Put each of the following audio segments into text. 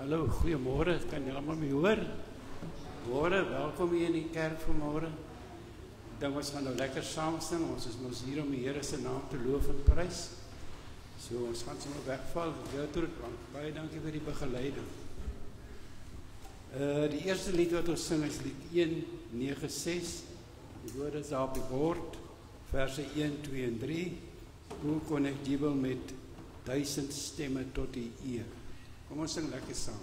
Hallo, goeiemôre. Kan julle almal my hoor? Môre, welkom hier in die kerk vanmôre. Ek dink ons gaan nou lekker saam sing. Ons is mos hier om die Here se naam te loof en prys. So ons gaan sommer wegval. Baie dankie vir die begeleiding. Die eerste lied wat ons sing is lied 196. Die woorde is daar op die bord. Verse 1, 2 en 3. Hoe kon ek jubel met 1000 stemme tot die eer? Kom ons sing lekker saam.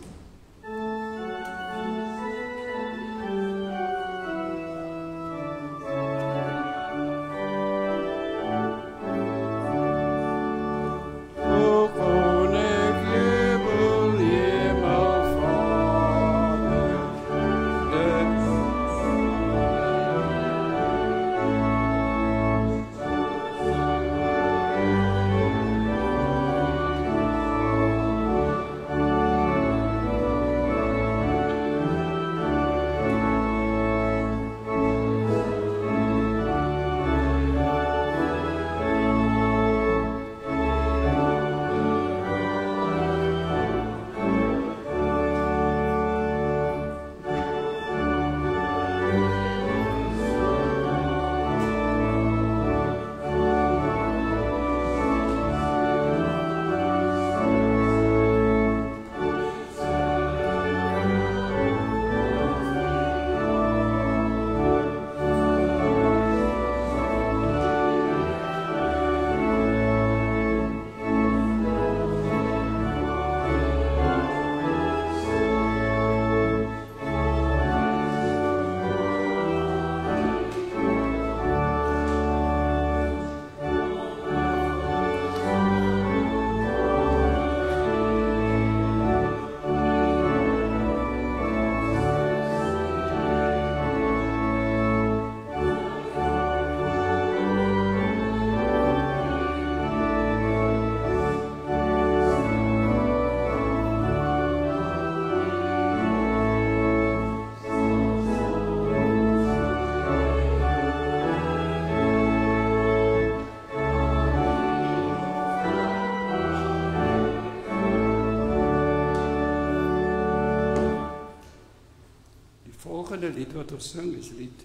Die lied wat ons sing is lied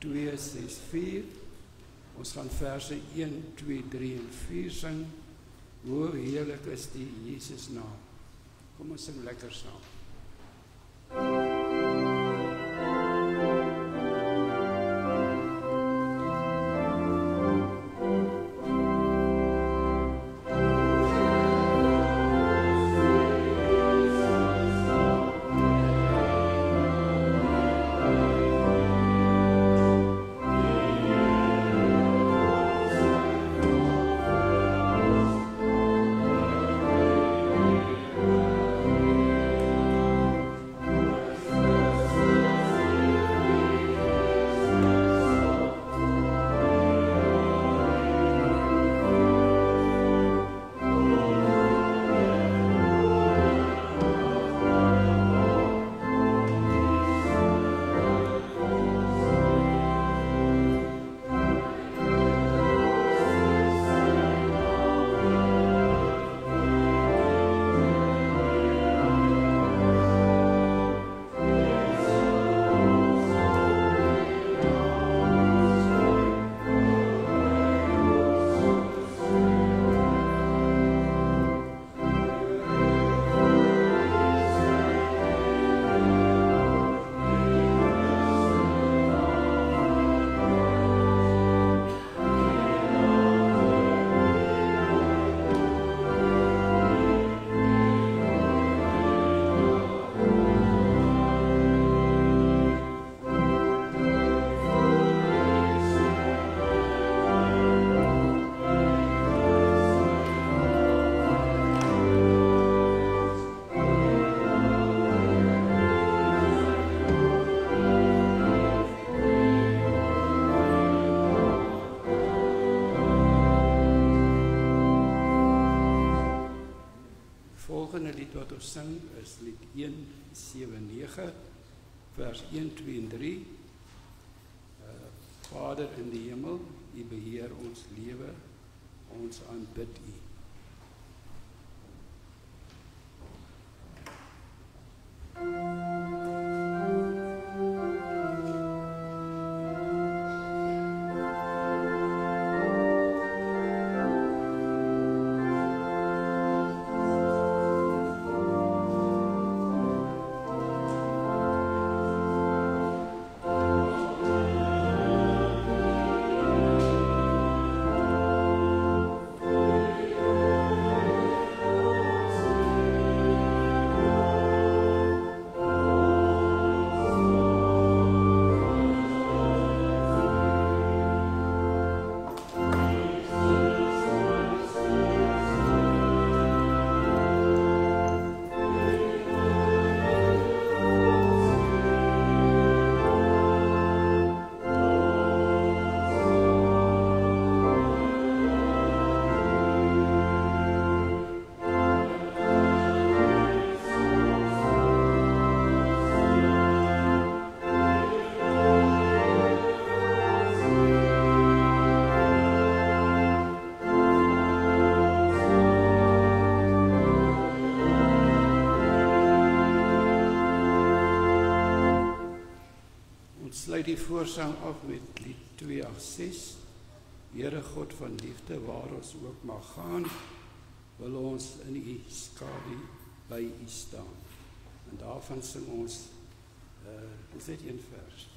264. Ons gaan verse 1, 2, 3 en 4 sing. Hoe heerlik is die Jesus naam. Kom ons sing lekker saam. Wat ons sing is lied 179 vers 1, 2 en 3. Vader in die hemel, U beheer ons lewe, ons aanbid U. sluit die voorsang af met lied 286. Here God van liefde, waar ons ook mag gaan, wil ons in u skadu by u staan. En daarvan sing ons, is dit een vers.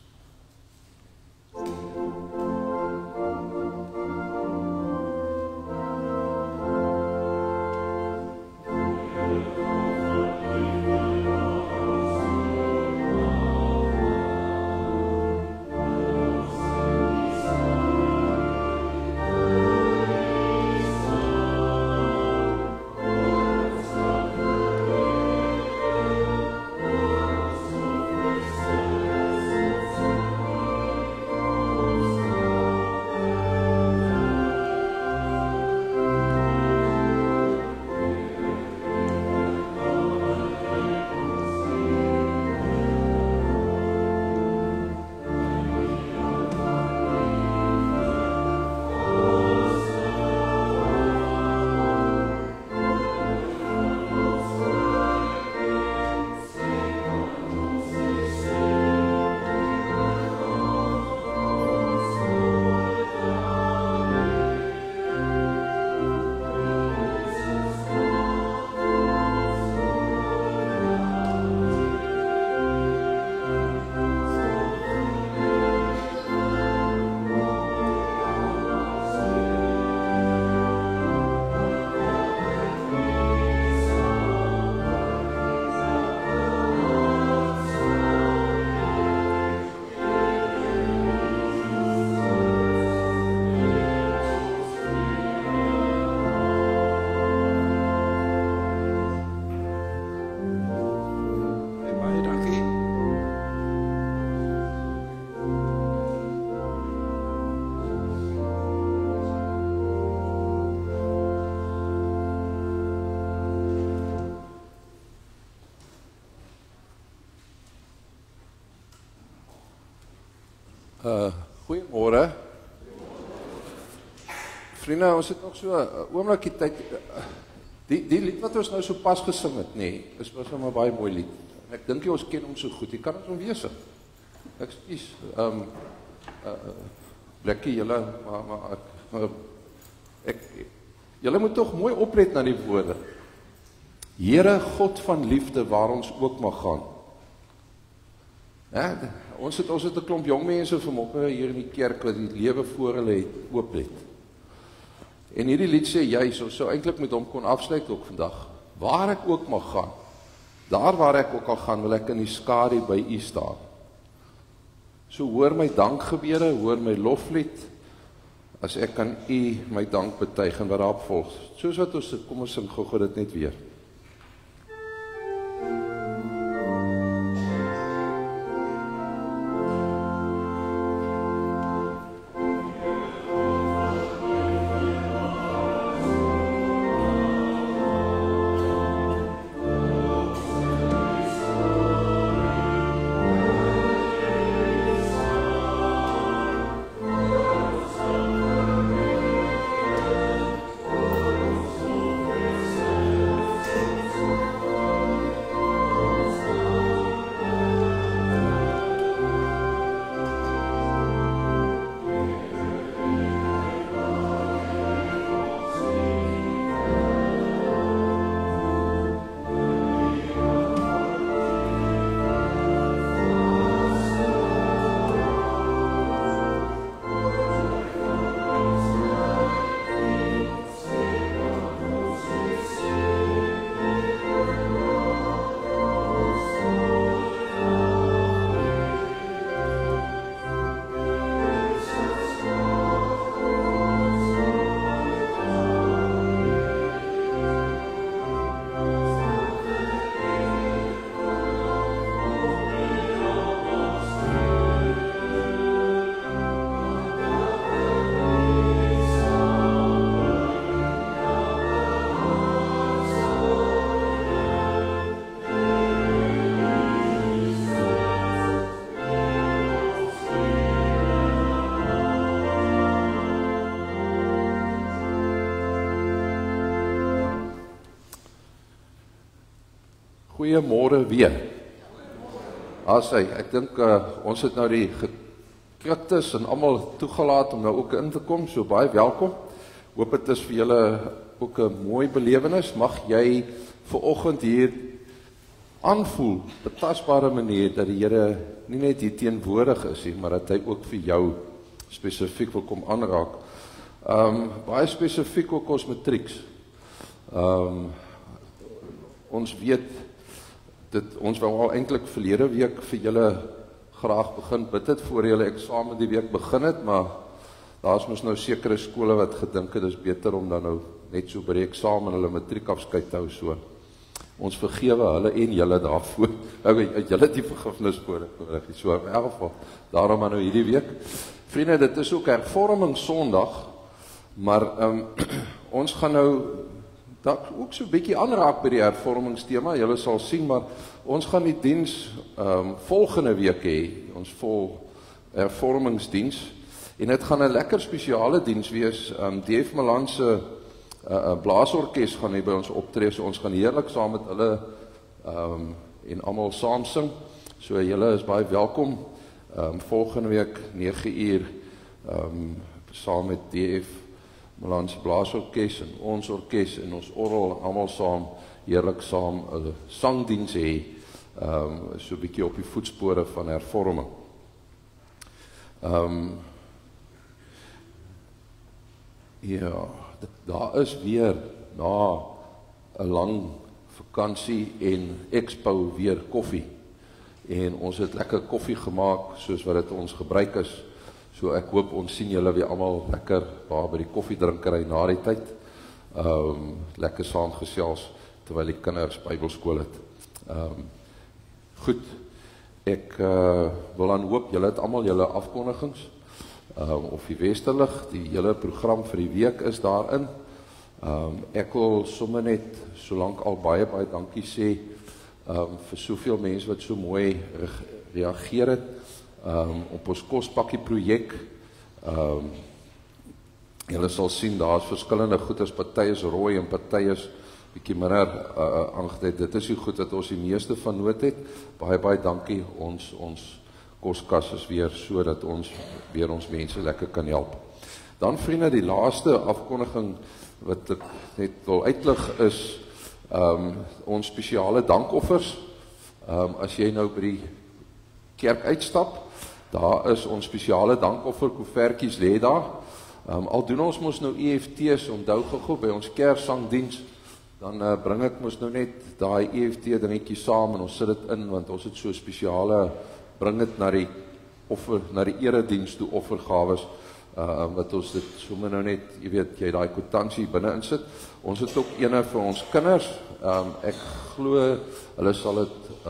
Goeiemôre. Vriende, ons het nog so 'n oombliekie tyd. Die lied wat ons nou so pas gesing het, is was nou 'n baie mooi lied. En ek dink jy ons ken hom so goed. Jy kan ons hom weer sing. Ekskuus. Blekkie julle, maar julle moet tog mooi oplet na die woorde. Here God van liefde, waar ons ook mag gaan. Ja, ons het 'n klomp jong mense vanmôre hier in die kerk wat die lewe voor hulle oop het. En hierdie lied sê juis, ons sou eintlik met hom kon afsluit ook vandag. Waar ek ook mag gaan, daar waar ek ook al gaan, wil ek in die skadu by u staan. So hoor my dankgebede, hoor my loflied, as ek aan u my dank betuig en wat daarop volg. Soos wat ons dit, kom ons sing gou dit net weer. Goeiemôre weer. Ek dink ons het nou die gestrigtes en almal toegelaat om nou ook in te kom, so baie welkom. Hoop dit is vir julle ook 'n mooi belewenis. Mag jy vanoggend hier aanvoel, betasbare manier, dat die Here nie net hier teenwoordig is nie, maar dat hy ook vir jou spesifiek wil kom aanraak. Baie spesifiek ook ons matrieks. Ons weet, ons wou al eintlik verlede week vir julle graag begin bid het voor julle eksamen die week begin het, maar daar is mos nou sekere skole wat gedink het, is beter om dan nou net so by die eksamen hulle matriekafskeid te hou, so. Ons vergewe hulle en julle daarvoor, uit julle die vergifnis nodig, so in elk geval, daarom maar nou hierdie week. Vriende, dit is ook hervormingssondag, maar ons gaan nou dat ook so 'n bietjie aanraak by die hervormingstema, julle sal sien, maar ons gaan die diens volgende week hê, ons vol hervormingsdiens, en dit gaan 'n lekker spesiale diens wees. DF Milan se blaasorkes gaan hier by ons optree, so ons gaan heerlik saam met hulle en almal saam sing, so julle is baie welkom, volgende week 9 uur, saam met DF Milan se blaasorkes en ons orkes en ons orgel, almal saam, heerlik saam 'n sangdiens hê, so 'n bietjie op die voetspore van hervorming. Ja, daar is weer na 'n lang vakansie en expo weer koffie. En ons het lekker koffie gemaak soos wat dit ons gebruik is. So ek hoop ons sien julle weer almal lekker daar by die koffiedrinkery na die tyd. Lekker saam gesels terwyl die kinders Bybelskool het. Goed. Ek wil dan hoop julle het almal julle afkondigings. Of die Westerlig, die hele program vir die week is daarin. Ek wil sommer net solank al baie dankie sê vir soveel mense wat so mooi reageer het op ons kospakkie projek. Julle sal sien daar is verskillende goeders, party is rooi en party is bietjie minder aangedui. Dit is die goed wat ons die meeste van nood het. Baie dankie. Ons koskas is weer so dat ons weer ons mense lekker kan help. Dan vriende, die laaste afkondiging wat ek net wil uitlig is ons spesiale dankoffers. As jy nou by die kerk uitstap, daar is ons spesiale dankoffer koevertjies lê daar. Al doen ons mos nou EFT's, onthou gou by ons Kerssangdiens, dan bring ek mos nou net daai EFT dingetjie saam en ons sit dit in, want ons het so spesiale, bring dit na die erediens toe offergawes, wat ons dit sommer nou net, jy weet, jy daai kwitansie binne insit. Ons het ook ene vir ons kinders. Ek glo hulle sal dit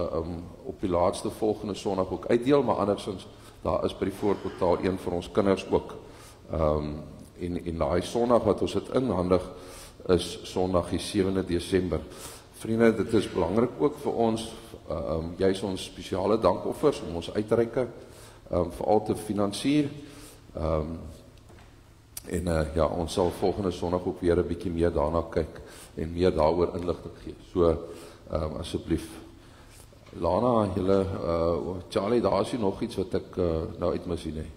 op die laaste volgende Sondag ook uitdeel, maar andersins daar is by die voorportaal een vir ons kinders ook. En daai Sondag wat ons dit inhandig is Sondag die 7de Desember. Vriende, dit is belangrik ook vir ons, juis ons spesiale dankoffers om ons uitreike veral te finansier. Ja, ons sal volgende Sondag ook weer 'n bietjie meer daarna kyk en meer daaroor inligting gee. So, asseblief. Lana, julle, Charlie, daar is hier nog iets wat ek nou uitmis nie.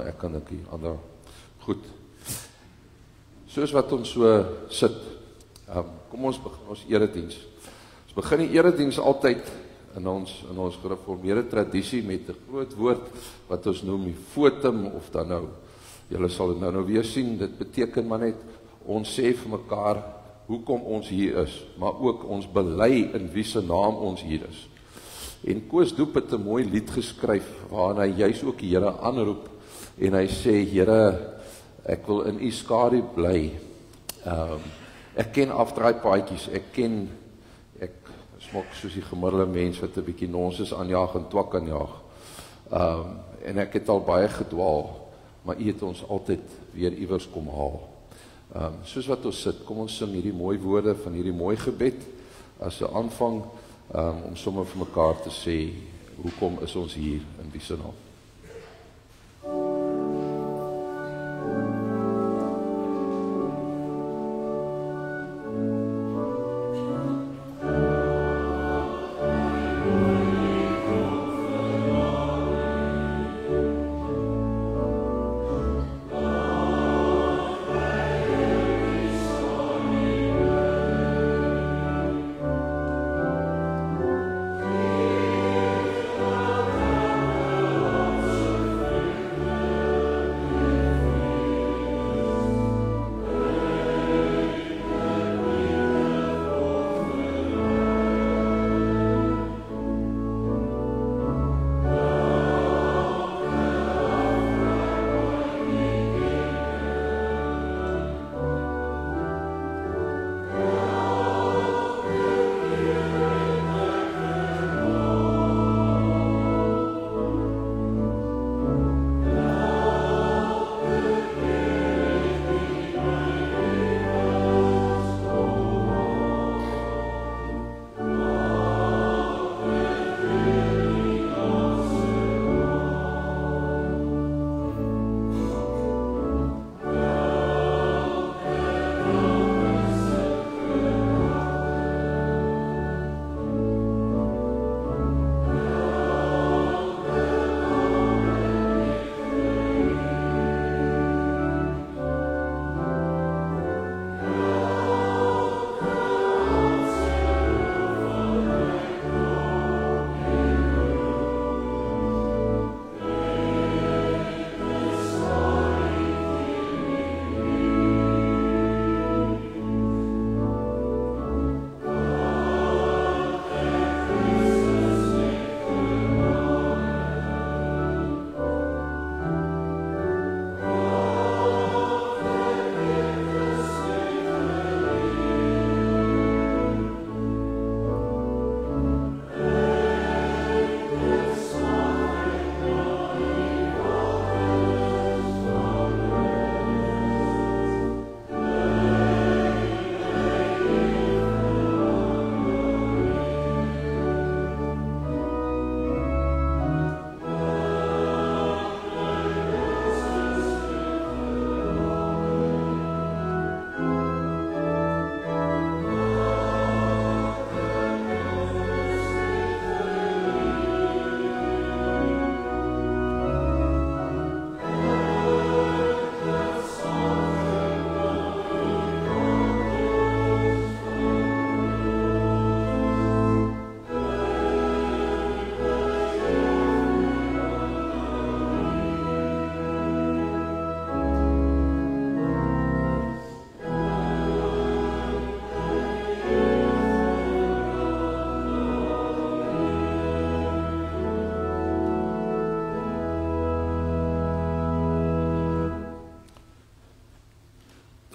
Ek kan dink hier, ander. Goed. Soos wat ons so sit, kom ons begin ons erediens. Ons begin die erediens altyd in ons gereformeerde tradisie met 'n groot woord wat ons noem die votum, of dan nou, julle sal dit nou weer sien, dit beteken maar net, ons sê vir mekaar hoekom ons hier is, maar ook ons bely in wie se naam ons hier is. En Koos Doep het 'n mooi lied geskryf, waarin hy juis ook die Here aanroep, en hy sê, Here, ek wil in u skadu bly. Ek ken afdraaipaadjies, ek smok soos die gemiddelde mens wat 'n bietjie nonsens aanjaag en twak aanjaag. En ek het al baie gedwaal, maar u het ons altyd weer iewers kom haal. Soos wat ons sit, kom ons sing hierdie mooi woorde van hierdie mooi gebed, as 'n aanvang, om sommer vir mekaar te sê, hoekom is ons hier in wie se naam?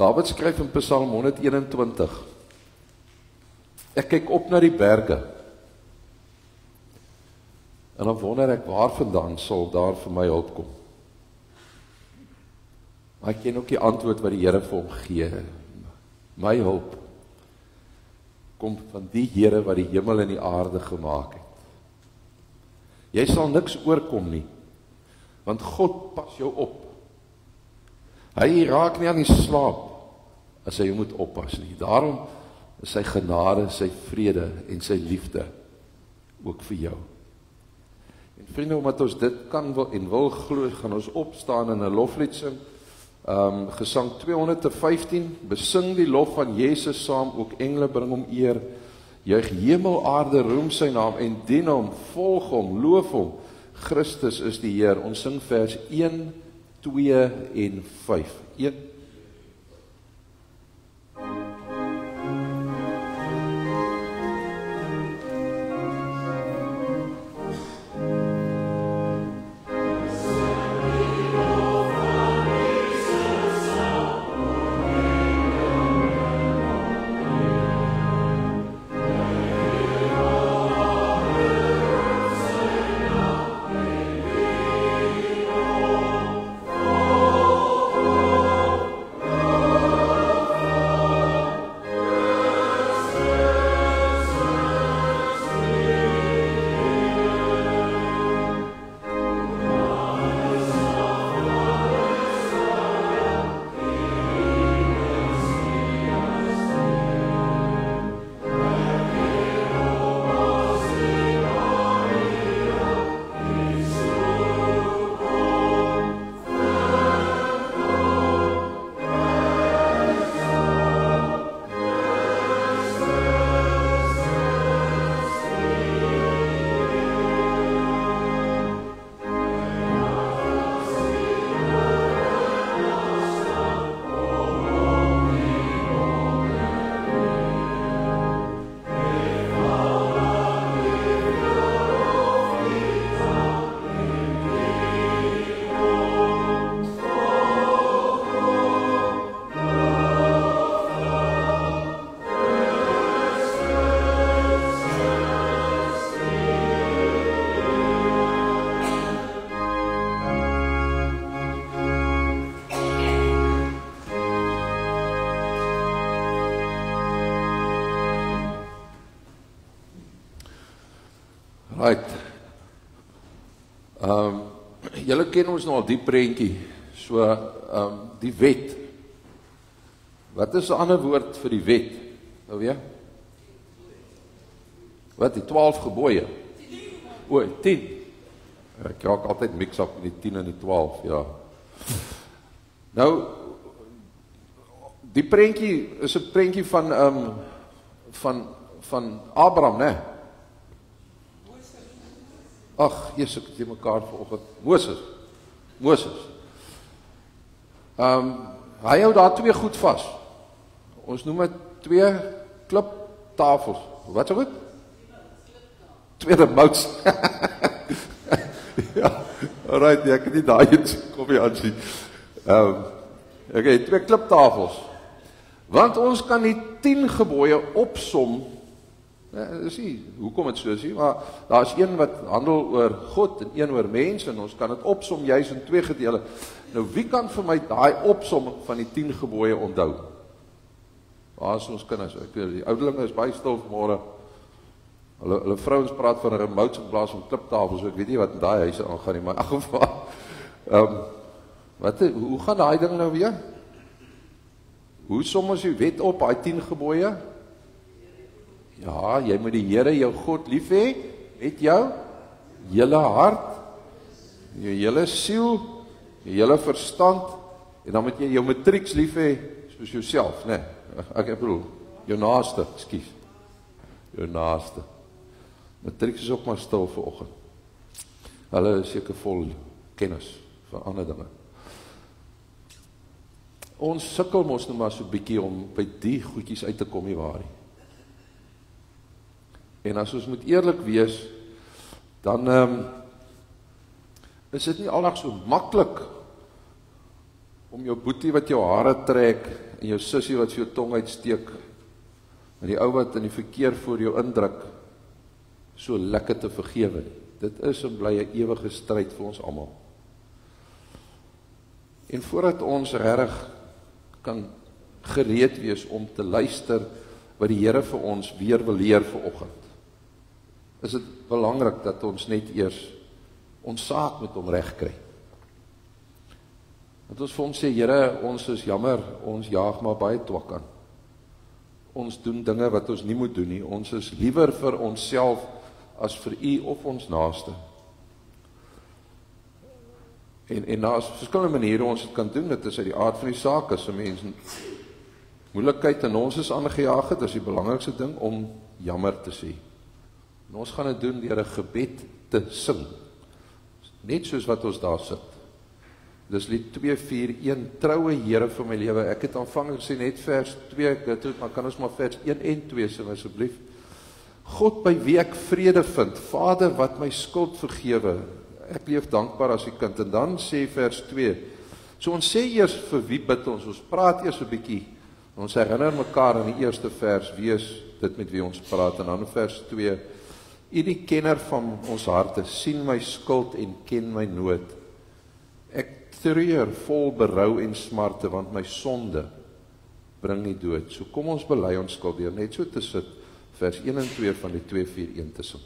Dawid skryf in Psalm 121, ek kyk op na die berge, en dan wonder ek, waar vandaan sal daar vir my hulp kom? Maar ek ken ook die antwoord wat die Here vir hom gee. My hulp kom van die Here wat die hemel en die aarde gemaak het. Jy sal niks oorkom nie, want God pas jou op. Hy raak nie aan die slaap, as hy jou moet oppas nie. Daarom is sy genade, sy vrede en sy liefde ook vir jou. En vriende, omdat ons dit kan en wil glo, gaan ons opstaan en 'n loflied sing. Gesang 215, besing die lof van Jesus saam, ook engele bring hom eer, juig hemel, aarde, roem sy naam, en dien hom, volg hom, loof hom, Christus is die Heer. Ons sing vers 1, 2 en 5. 1. Right. Julle ken ons nou al die prentjie, so die wet. Wat is 'n ander woord vir die wet? Nou weer? Wat, die 12 gebooie? O, 10. Ek raak altyd mix up met die 10 en die 12, ja. Nou, die prentjie is 'n prentjie van Abraham, né? Ag, Jesus, ek het die mekaar vanoggend. Moses. Hy hou daar 2 goed vas. Ons noem dit 2 kliptafels. Wat so goed? 2 remotes. Ja, alright, ek het nie daai iets kom jy aansien. Okay, 2 kliptafels. Want ons kan die 10 gebooie opsom. Sien, hoekom het so is, maar daar is een wat handel oor God en een oor mens, en ons kan dit opsom juis in 2 gedele. Nou, wie kan vir my daai opsomming van die 10 gebooie onthou? Waar is ons kinders? Ek weet, die ouderlinge is baie stil vanmôre. Hulle vrouens praat van 'n remote in plaas van kliptafels, so ek weet nie wat in daai huise aangaan nie, maar in elk geval. Hoe gaan daai ding nou weer? Hoe som ons die wet op, daai 10 gebooie? Ja, jy moet die Here jou God lief hê met jou hele hart, jou hele siel, jou hele verstand, en dan moet jy jou matrieks lief hê soos jouself, né? Ek bedoel, jou naaste, ekskuus. Jou naaste. Matrieks is ook maar stil vanoggend. Hulle is seker vol kennis van ander dinge. Ons sukkel mos nou maar so 'n bietjie om by die goedjies uit te kom, nie waar nie. En as ons moet eerlik wees, dan is dit nie aldag so maklik om jou boetie wat jou hare trek en jou sussie wat vir jou tong uitsteek, en die ou wat in die verkeer voor jou indruk, so lekker te vergewe nie. Dit is en bly 'n ewige stryd vir ons almal. En voordat ons regtig kan gereed wees om te luister wat die Here vir ons weer wil leer vanoggend, is dit belangrik dat ons net eers ons saak met hom reg kry. Dat ons vir hom sê, Here, ons is jammer, ons jaag maar baie twak aan. Ons doen dinge wat ons nie moet doen nie. Ons is liewer vir onsself as vir U of ons naaste. En daar is verskillende maniere ons dit kan doen. Dit is uit die aard van die saak. As 'n mens moeilikheid en ons is aangejaag het, is die belangrikste ding om jammer te sê. En ons gaan dit doen deur 'n gebed te sing. Net soos wat ons daar sit. Dis lied 241, troue Here vir my lewe. Ek het aanvanklik gesê net vers 2, maar kan ons maar vers 1 en 2 sing asseblief. God by wie ek vrede vind, Vader wat my skuld vergewe. Ek leef dankbaar as U kind. En dan sê vers 2. So ons sê eers vir wie bid ons. Ons praat eers 'n bietjie. Ons herinner mekaar in die eerste vers wie is dit met wie ons praat. En dan vers 2. U die kenner van ons harte, sien my skuld en ken my nood. Ek treur vol berou en smarte, want my sonde bring die dood. So kom ons bely ons skuld deur net so te sit, vers 1 en 2 van die 241 te sing.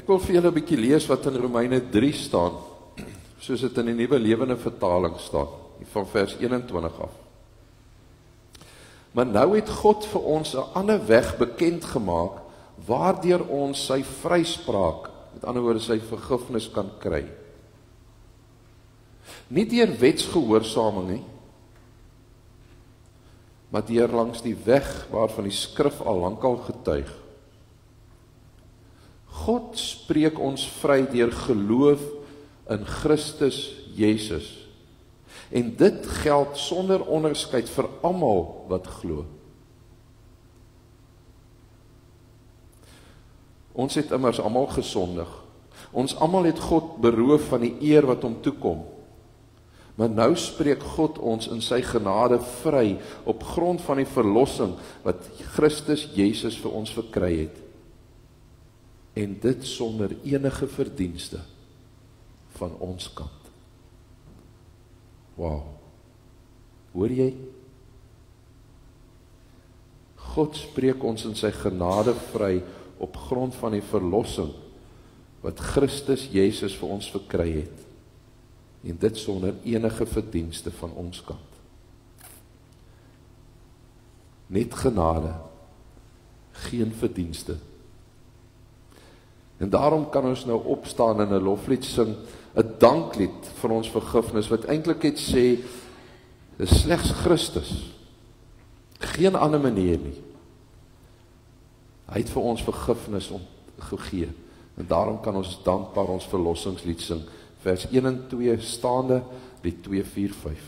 Ek wil vir julle 'n bietjie lees wat in Romeine 3 staan, soos dit in die Nuwe Lewende Vertaling staan, van vers 21 af. Maar nou het God vir ons 'n ander weg bekend gemaak, waardeur ons sy vryspraak, met ander woorde sy vergifnis kan kry. Nie deur wetsgehoorsaming nie, maar deur langs die weg waarvan die skrif al lankal getuig. God spreek ons vry deur geloof in Christus Jesus. En dit geld sonder onderskeid vir almal wat glo. Ons het immers almal gesondig. Ons almal het God beroof van die eer wat hom toekom. Maar nou spreek God ons in sy genade vry op grond van die verlossing wat Christus Jesus vir ons verkry het. En dit sonder enige verdienste van ons kant. Wow. Hoor jy? God spreek ons in sy genade vry op grond van die verlossing wat Christus Jesus vir ons verkry het. En dit sonder enige verdienste van ons kant. Net genade, geen verdienste. En daarom kan ons nou opstaan en 'n loflied sing, 'n danklied vir ons vergifnis, wat eintlik het sê, dis slegs Christus, geen ander manier nie. Hy het vir ons vergifnis gegee, en daarom kan ons dankbaar ons verlossingslied sing, vers 1 en 2 staande, lied 2, 4, 5.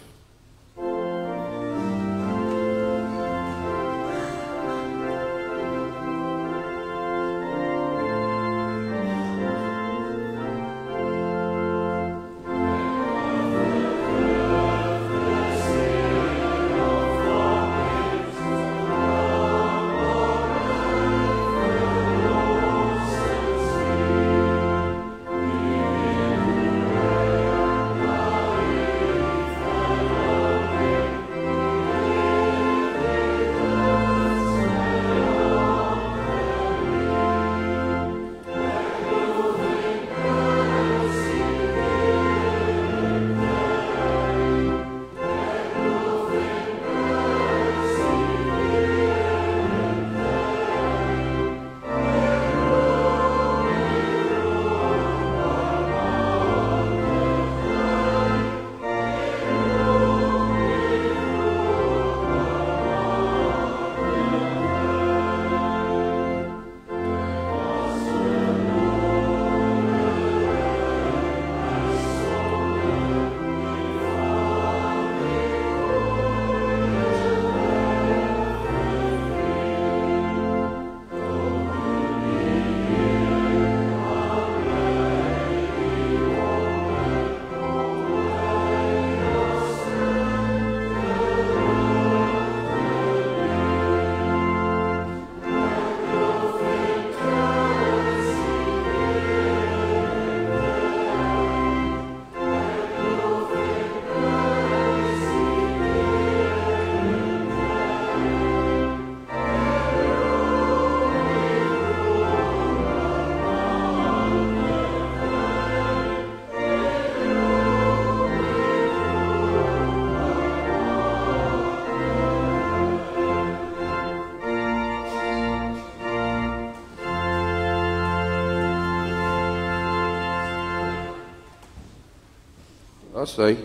As hy,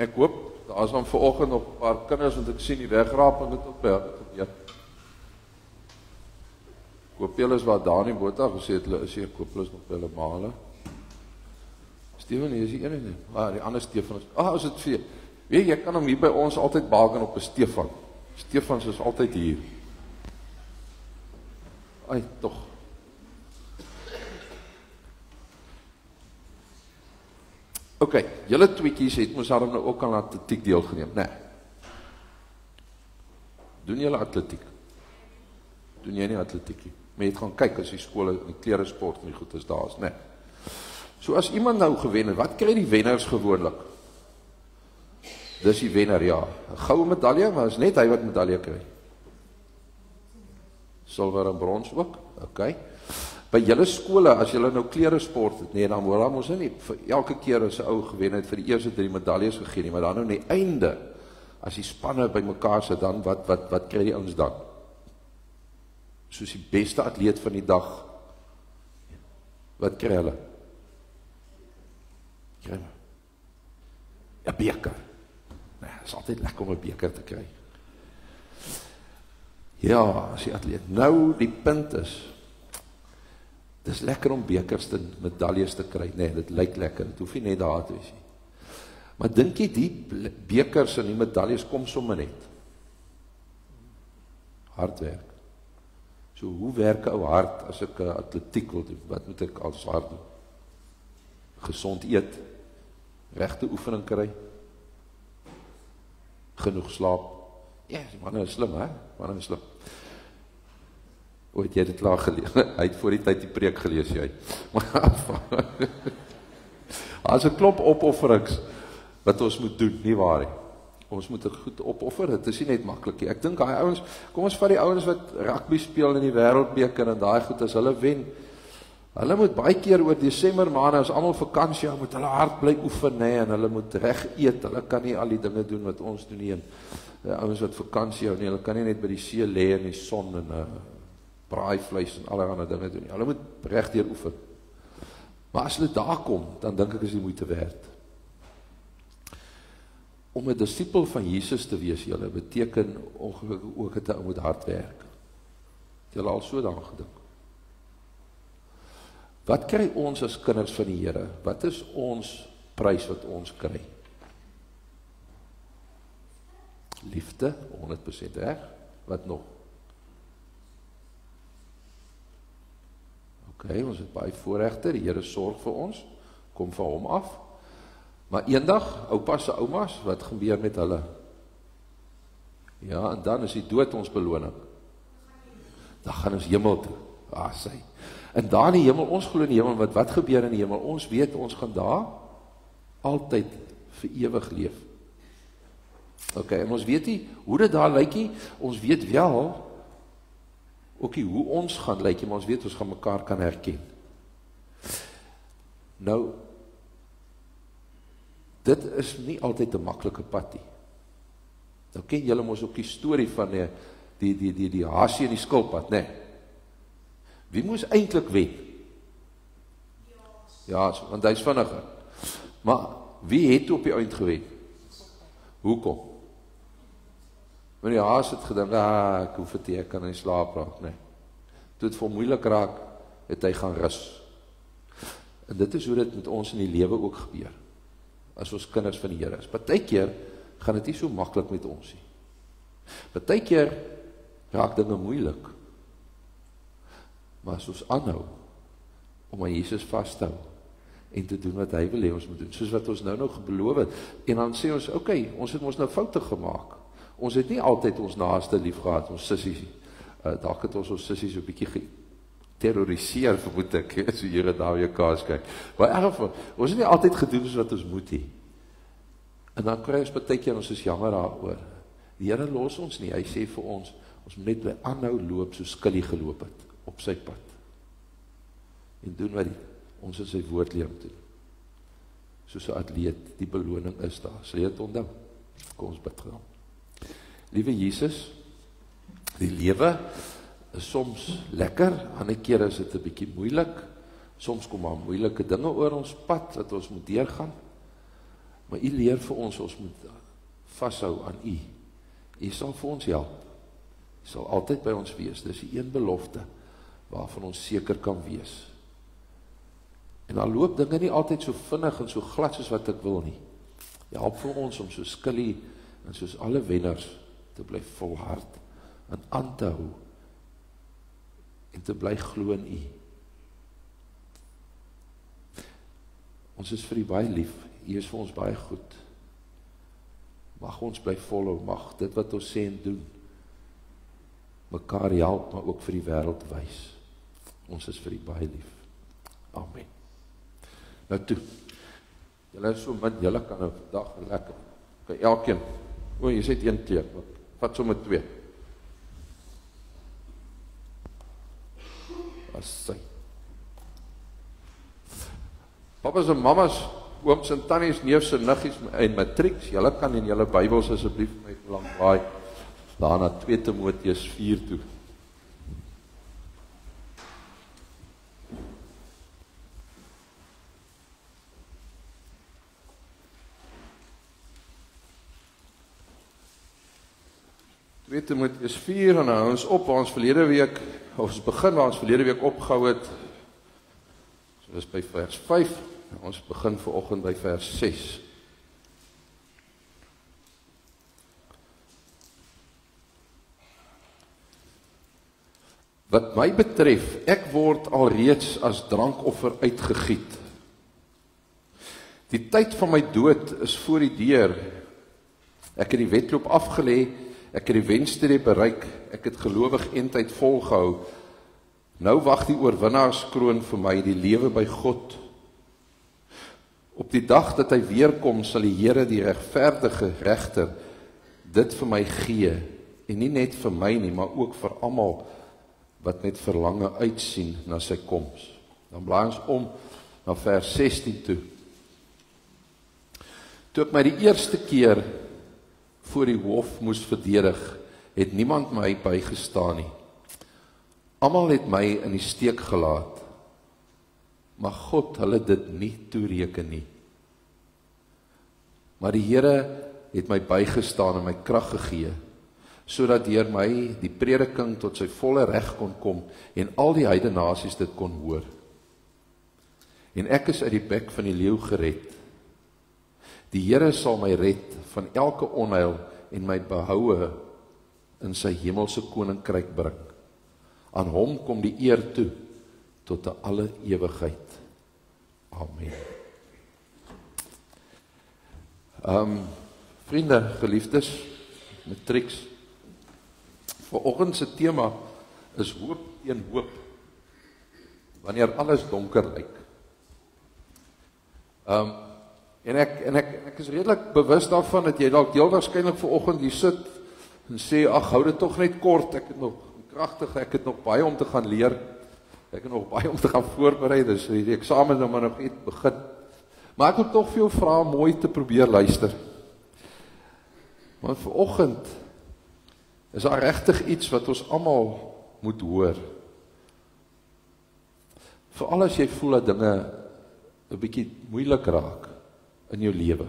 ek hoop, daar is dan vanoggend nog 'n paar kinders, want ek sien die wegraping het ook by hulle gebeur. Ek hoop julle is wat Dani Botha gesê het, hulle is hier, ek hoop hulle is nog by hulle male. Steven, hier is die ene nie. Die ander Stefan is, is dit vir, weet jy kan hom hier by ons altyd baken op 'n Stefan. Stefans is altyd hier. Ai, tog. Ok, julle tweetjies het mos daarom nou ook aan atletiek deelgeneem, nee. Doen julle atletiek? Doen jy nie atletiek nie? Maar jy het gaan kyk as die skole en die kleresport en die goed is daar is, nee. So as iemand nou gewen het, wat kry die wenners gewoonlik? Dis die wenner, ja. 'n Goue medalje, maar is net hy wat medalje kry. Silwer en brons ook, ok. By julle skole, as julle nou kleresport het, nee, dan word ons nie vir elke keer as 'n ou gewen het vir die eerste 3 medaljes gegee nie, maar dan nou aan die einde, as die spanne by mekaar sit, dan wat kry die ouens dan? Soos die beste atleet van die dag, wat kry hulle? Kry hulle? 'n beker. Nee, het is altyd lekker om 'n beker te kry. Ja, as die atleet. Nou, die punt is, dis lekker om bekers en medaljes te kry. Nee, dit lyk lekker. Dit hoef nie net daar te wees nie. Maar dink jy die bekers en die medaljes kom sommer net? Hard werk. So hoe werk 'n ou hard as ek atletiek wil doen? Wat moet ek als hard doen? Gesond eet, regte oefening kry, genoeg slaap. Ja, die manne is slim, hè? Manne is slim. Ooit jy dit klaar gelees? Hy het voor die tyd die preek gelees, jy. Maar as 'n klomp opofferings wat ons moet doen, nie waar nie. Ons moet dit goed opoffer, dit is nie net maklik nie. Ek dink daai ouens, kom ons vat die ouens wat rugby speel in die wêreldbeker en daai goed as hulle wen. Hulle moet baie keer oor Desember maande as almal vakansie hou, moet hulle hard bly oefen nê en hulle moet reg eet. Hulle kan nie al die dinge doen wat ons doen nie. En ouens wat vakansie hou nie, hulle kan nie net by die see lê in die son en braaivleis en allerlei dinge doen nie. Hulle moet regdeur oefen. Maar as hulle daar kom, dan dink ek is die moeite werd. Om 'n disipel van Jesus te wees, julle beteken ongelukkig ook dat jy moet hard werk. Julle al so daaraan gedink. Wat kry ons as kinders van die Here? Wat is ons prys wat ons kry? Liefde, 100% reg. Wat nog? OK, ons het baie voorregte, die Here sorg vir ons, kom van hom af. Maar eendag, oupas en oumas, wat gebeur met hulle? Ja, en dan is die dood ons beloning. Dan gaan ons hemel toe. Sy. En daar in die hemel, ons glo in die hemel, wat gebeur in die hemel? Ons weet, ons gaan daar altyd vir ewig leef. OK, en ons weet nie hoe dit daar lyk nie, ons weet wel ook nie hoe ons gaan lyk nie, maar ons weet ons gaan mekaar kan herken. Nou, dit is nie altyd 'n maklike pad nie. Nou ken julle mos ook die storie van die hasie en die skilpad, né? Wie moes eintlik wen? Ja, want hy's vinniger. Maar wie het op die eind gewen? Hoekom? Want die haas het gedink, ek hoef dit nie, ek kan in slaap raak, nee. Toe het vir moeilik raak, het hy gaan rus. En dit is hoe dit met ons in die lewe ook gebeur. As ons kinders van die Here is. Partykeer gaan dit nie so maklik met ons nie. Partykeer raak dinge moeilik. Maar as ons aanhou om aan Jesus vas te hou en te doen wat hy wil hê ons moet doen, soos wat ons nou beloof het, en dan sê ons, OK, ons het ons nou foute gemaak. Ons het nie altyd ons naaste lief gehad, ons sissies. Dalk het ons sissies 'n bietjie geterroriseer, vermoed ek, as die Here daar weer kaas kyk. Maar in elk geval, ons het nie altyd gedoen soos wat ons moet nie. En dan kry ons partykeer, ons is jammer daaroor. Die Here los ons nie, hy sê vir ons moet net bly aanhou loop soos Skilly geloop het, op sy pad. En doen wat ons in sy woord leer doen. Soos 'n atleet, die beloning is daar. Sal jy dit onthou? Kom ons bid gaan. Liewe Jesus, die lewe is soms lekker, ander kere is dit 'n bietjie moeilik, soms kom daar moeilike dinge oor ons pad, wat ons moet deurgaan, maar U leer vir ons moet vashou aan U. U sal vir ons help, U sal altyd by ons wees, dis die een belofte, waarvan ons seker kan wees. En dan loop dinge nie altyd so vinnig en so glad soos wat ek wil nie. Help vir ons om so Skilly en soos alle wenners te bly volhard en aan te hou en te bly glo in U. Ons is vir U baie lief, U is vir ons baie goed. Mag ons bly volhou, mag dit wat ons sê en doen, mekaar help, maar ook vir die wêreld wys. Ons is vir U baie lief. Amen. Nou toe, julle is so min, julle kan nou vandag lekker, okay, elkeen, jy sê het 1 kleed, vat sommer 2. As sy. Papas en mamas, ooms en tannies, neefs en niggies en matrieks, julle kan in julle Bybels asseblief my lang waai, daarna 2 Timoteus 4 toe. Timoteus 4, en nou ons op waar ons verlede week, ons begin waar ons verlede week opgehou het, so is by vers 5, en ons begin vanoggend by vers 6. Wat my betref, ek word alreeds as drankoffer uitgegiet. Die tyd van my dood is voor die deur. Ek het die wedloop afgelê, ek het die wenstreep bereik, ek het gelowig eindtyd volgehou. Nou wag die oorwinnaarskroon vir my, die lewe by God. Op die dag dat hy weerkom, sal die Here, die regverdige regter, dit vir my gee, en nie net vir my nie, maar ook vir almal wat met verlange uitsien na sy koms. Dan blaai ons om na vers 16 toe. Toe ek my die eerste keer voor die hof moes verdedig, het niemand my bygestaan nie. Almal het my in die steek gelaat, maar God hulle dit nie toereken nie. Maar die Here het my bygestaan en my krag gegee, sodat deur my die prediking tot sy volle reg kon kom en al die heidene nasies dit kon hoor. En ek is uit die bek van die leeu gered. Die Here sal my red van elke onheil en my behoue in sy hemelse koninkryk bring. Aan hom kom die eer toe tot 'n alle ewigheid. Amen. Vriende, geliefdes, matrieks, vanoggend se tema is hoop teen hoop, wanneer alles donker lyk. En ek is redelik bewus daarvan dat jy dalk heel waarskynlik vanoggend hier sit en sê, ag, hou dit tog net kort, ek het nog kragtig, ek het nog baie om te gaan leer, ek het nog baie om te gaan voorberei, dus die eksamen nou maar nog net begin. Maar ek wil tog vir jou vra om mooi te probeer luister. Want vanoggend is daar regtig iets wat ons almal moet hoor. Veral as jy voel dat dinge 'n bietjie moeilik raak in jou lewe.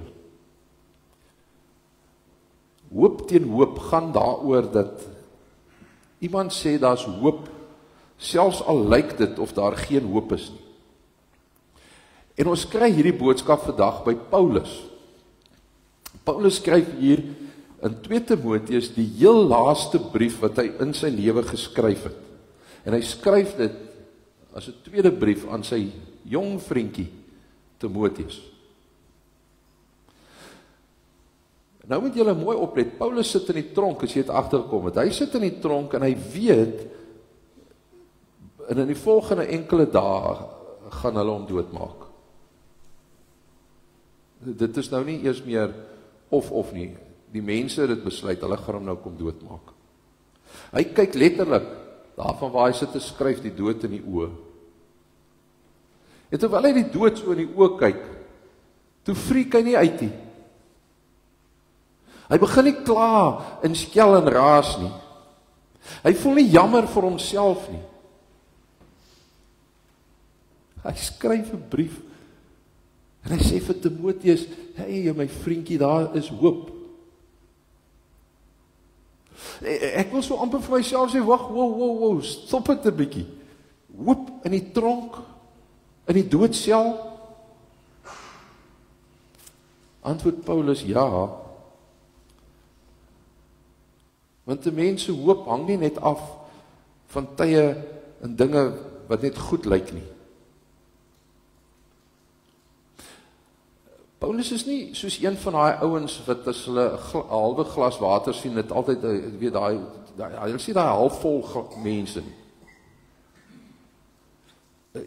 Hoop teen hoop gaan daaroor dat iemand sê daar's hoop, selfs al lyk dit of daar geen hoop is nie. En ons kry hierdie boodskap vandag by Paulus. Paulus skryf hier in 2 Timoteus die heel laaste brief wat hy in sy lewe geskryf het. En hy skryf dit as 'n tweede brief aan sy jong vriendjie Timoteus. Nou moet julle mooi oplet, Paulus sit in die tronk, as jy het agtergekom het. Hy sit in die tronk en hy weet, en in die volgende enkele dae gaan hulle hom doodmaak. Dit is nou nie eers meer of nie. Die mense het dit besluit, hulle gaan hom nou kom doodmaak. Hy kyk letterlik, daarvan waar hy sit te skryf, die dood in die oë. En terwyl hy die dood so in die oë kyk, toe friek hy nie uit nie. Hy begin nie kla en skel en raas nie. Hy voel nie jammer vir homself nie. Hy skryf 'n brief en hy sê vir Timoteus, hey my vriendjie, daar is hoop. Ek wil so amper vir myself sê, wag, wow, stop dit 'n bietjie. Hoop in die tronk, in die doodsel? Antwoord Paulus, ja. Want die mense hoop hang nie net af van tye en dinge wat net goed lyk nie. Paulus is nie soos een van daai ouens wat as hulle 'n halwe glas water sien, dit altyd weet hulle sien daai halfvol mense nie.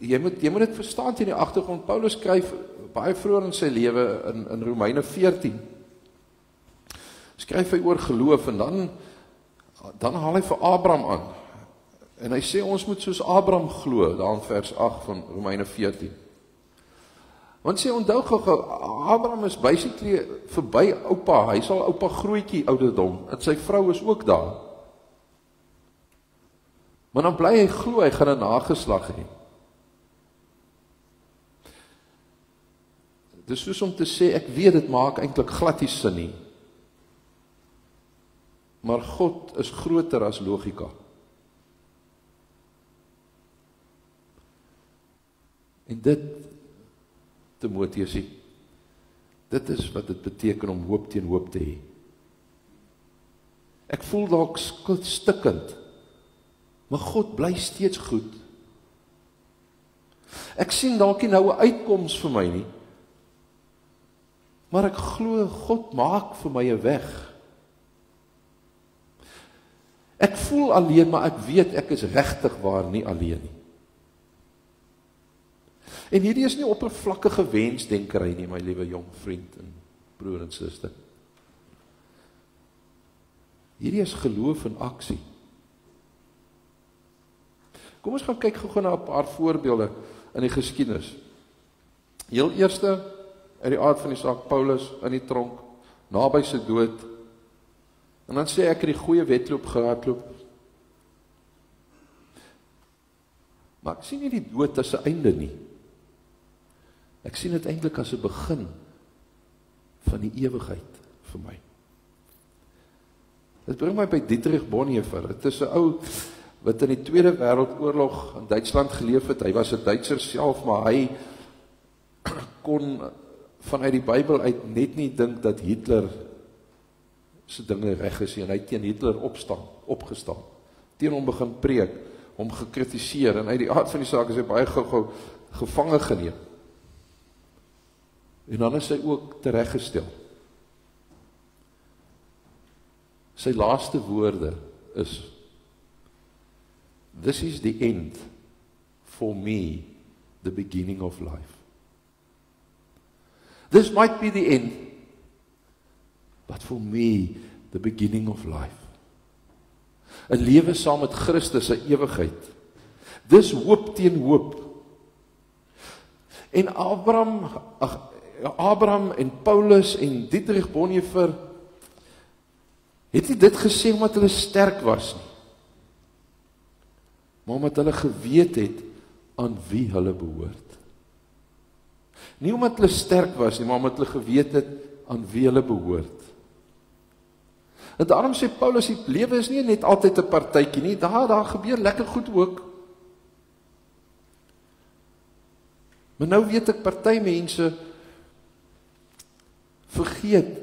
Jy moet dit verstaan teen die agtergrond. Paulus skryf baie vroeër in sy lewe in Romeine 14. Skryf hy oor geloof en dan haal hy vir Abraham aan. En hy sê ons moet soos Abraham glo, daar in vers 8 van Romeine 14. Want sê onthou gou, Abraham is basically verby oupa, hy sal oupa grootjie ouderdom, en sy vrou is ook daar. Maar dan bly hy glo, hy gaan 'n nageslag hê. Dis soos om te sê, ek weet dit maak eintlik glad nie sin nie. Maar God is groter as logika. En dit, Timoteus, dit is wat dit beteken om hoop teen hoop te hê. Ek voel dalk stikkend, maar God bly steeds goed. Ek sien dalk nie nou 'n uitkoms vir my nie, maar ek glo God maak vir my 'n weg. Ek voel alleen, maar ek weet ek is regtig waar nie alleen nie. En hierdie is nie oppervlakkige wensdenkery nie, my liewe jong vriend en broer en suster. Hierdie is geloof in aksie. Kom ons gaan kyk gou na 'n paar voorbeelde in die geskiedenis. Heel eerste, uit die aard van die saak, Paulus in die tronk, naby sy dood, en dan sê ek het die goeie wedloop gehardloop. Maar ek sien nie die dood as 'n einde nie. Ek sien dit eintlik as 'n begin van die ewigheid vir my. Dit bring my by Dietrich Bonhoeffer. Dit is 'n ou wat in die Tweede Wêreldoorlog in Duitsland geleef het. Hy was 'n Duitser self, maar hy kon vanuit die Bybel uit net nie dink dat Hitler se dinge reg is nie, en hy teen Hitler opgestaan, teen hom begin preek, hom gekritiseer, en uit die aard van die saak is hy baie gou gevange geneem. En dan is hy ook tereggestel. Sy laaste woorde is, "This is the end, for me, the beginning of life." This might be the end, but for me, the beginning of life. 'n Lewe saam met Christus, 'n ewigheid. Dis hoop teen hoop. En Abraham en Paulus en Dietrich Bonhoeffer het nie dit gesê omdat hulle sterk was nie, maar omdat hulle geweet het aan wie hulle behoort. Nie omdat hulle sterk was nie, maar omdat hulle geweet het aan wie hulle behoort. En daarom sê Paulus, die lewe is nie net altyd 'n partytjie nie, daar gebeur lekker goed ook. Maar nou weet ek, party mense vergeet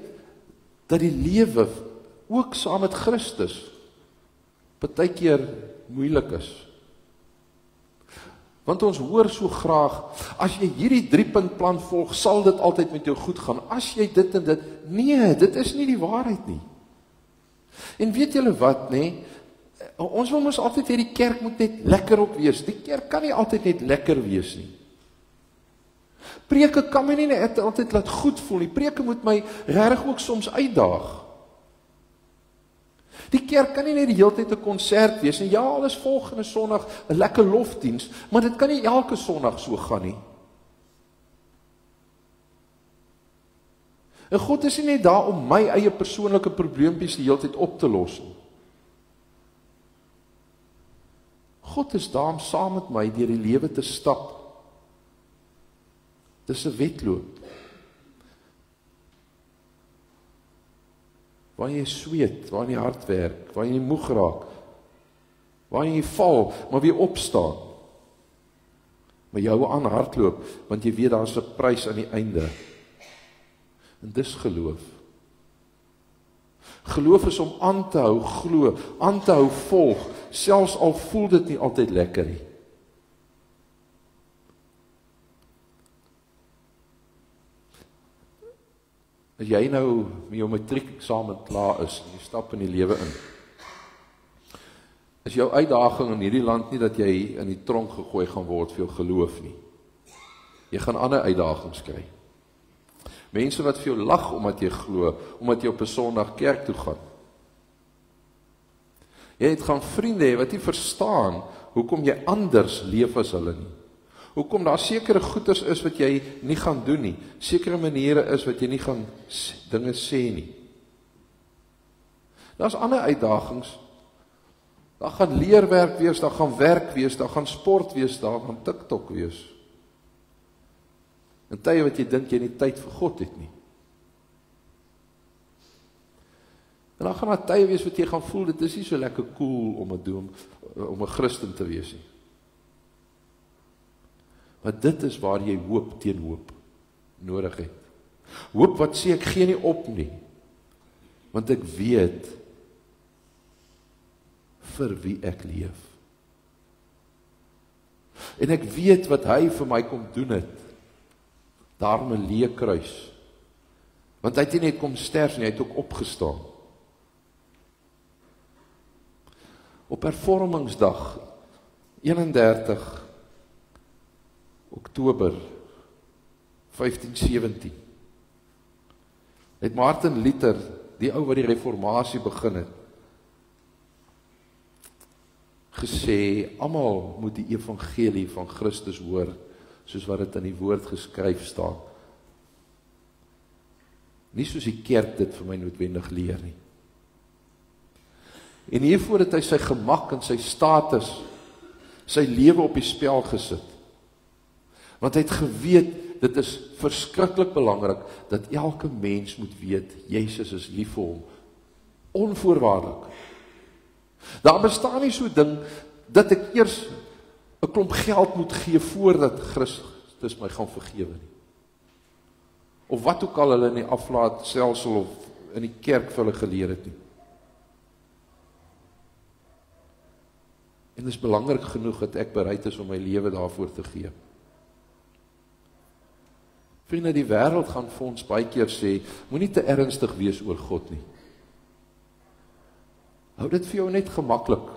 dat die lewe ook saam met Christus partykeer moeilik is. Want ons hoor so graag, as jy hierdie 3-punt plan volg, sal dit altyd met jou goed gaan. As jy dit en dit, nee, dit is nie die waarheid nie. En weet julle wat, nee? Ons wil mos altyd hê die kerk moet net lekker op wees. Die kerk kan nie altyd net lekker wees nie. Preke kan my nie net altyd laat goed voel nie. Preke moet my regtig ook soms uitdaag. Die kerk kan nie net die hele tyd 'n konsert wees en ja, alles volgende Sondag 'n lekker lofdiens, maar dit kan nie elke Sondag so gaan nie. En God is nie net daar om my eie persoonlike probleempies die hele tyd op te los nie. God is daar om saam met my deur die lewe te stap. Dis 'n wedloop. Waar jy sweet, waar jy hard werk, waar jy moeg raak, waar jy val, maar weer opstaan. Maar jy hou aan hardloop, want jy weet daar's 'n prys aan die einde. En dis geloof. Geloof is om aan te hou glo, aan te hou volg, selfs al voel dit nie altyd lekker nie. As jy nou met jou matriekeksamen klaar is en jy stap in die lewe in, is jou uitdaging in hierdie land nie dat jy in die tronk gegooi gaan word vir jou geloof nie. Jy gaan ander uitdagings kry. Mense wat vir jou lag omdat jy glo, omdat jy op 'n Sondag kerk toe gaan. Jy het gaan vriende hê wat nie verstaan hoekom jy anders leef as hulle nie. Hoekom daar sekere goeders is wat jy nie gaan doen nie, sekere maniere is wat jy nie gaan dinge sê nie. Daar's ander uitdagings. Daar gaan leerwerk wees, daar gaan werk wees, daar gaan sport wees, daar gaan TikTok wees. En tye wat jy dink jy nie tyd vir God het nie. En dan gaan daar tye wees wat jy gaan voel, dit is nie so lekker cool om ‘n Christen te wees nie. Maar dit is waar jy hoop teen hoop nodig het. Hoop wat sê ek gee nie op nie, want ek weet vir wie ek leef. En ek weet wat hy vir my kom doen het, daarom 'n leë kruis. Want hy het nie net kom sterf nie, hy het ook opgestaan. Op hervormingsdag 31 Oktober 1517 het Martin Luther, die ou wat die reformatie begin het, gesê, almal moet die evangelie van Christus hoor, soos wat dit in die woord geskryf staan. Nie soos die kerk dit vir my noodwendig leer nie. En hiervoor het hy sy gemak en sy status, sy lewe op die spel gesit. Want hy het geweet, dit is verskriklik belangrik, dat elke mens moet weet, Jesus is lief vir hom, onvoorwaardelik. Daar bestaan nie so ding, dat ek eers 'n klomp geld moet gee, voordat Christus my gaan vergewe nie. Of wat ook al hulle in die aflaatstelsel of in die kerk vir hulle geleer het nie. En dit is belangrik genoeg dat ek bereid is om my lewe daarvoor te gee. Vriende, die wêreld gaan vir ons baie keer sê, moenie te ernstig wees oor God nie. Hou dit vir jou net gemaklik.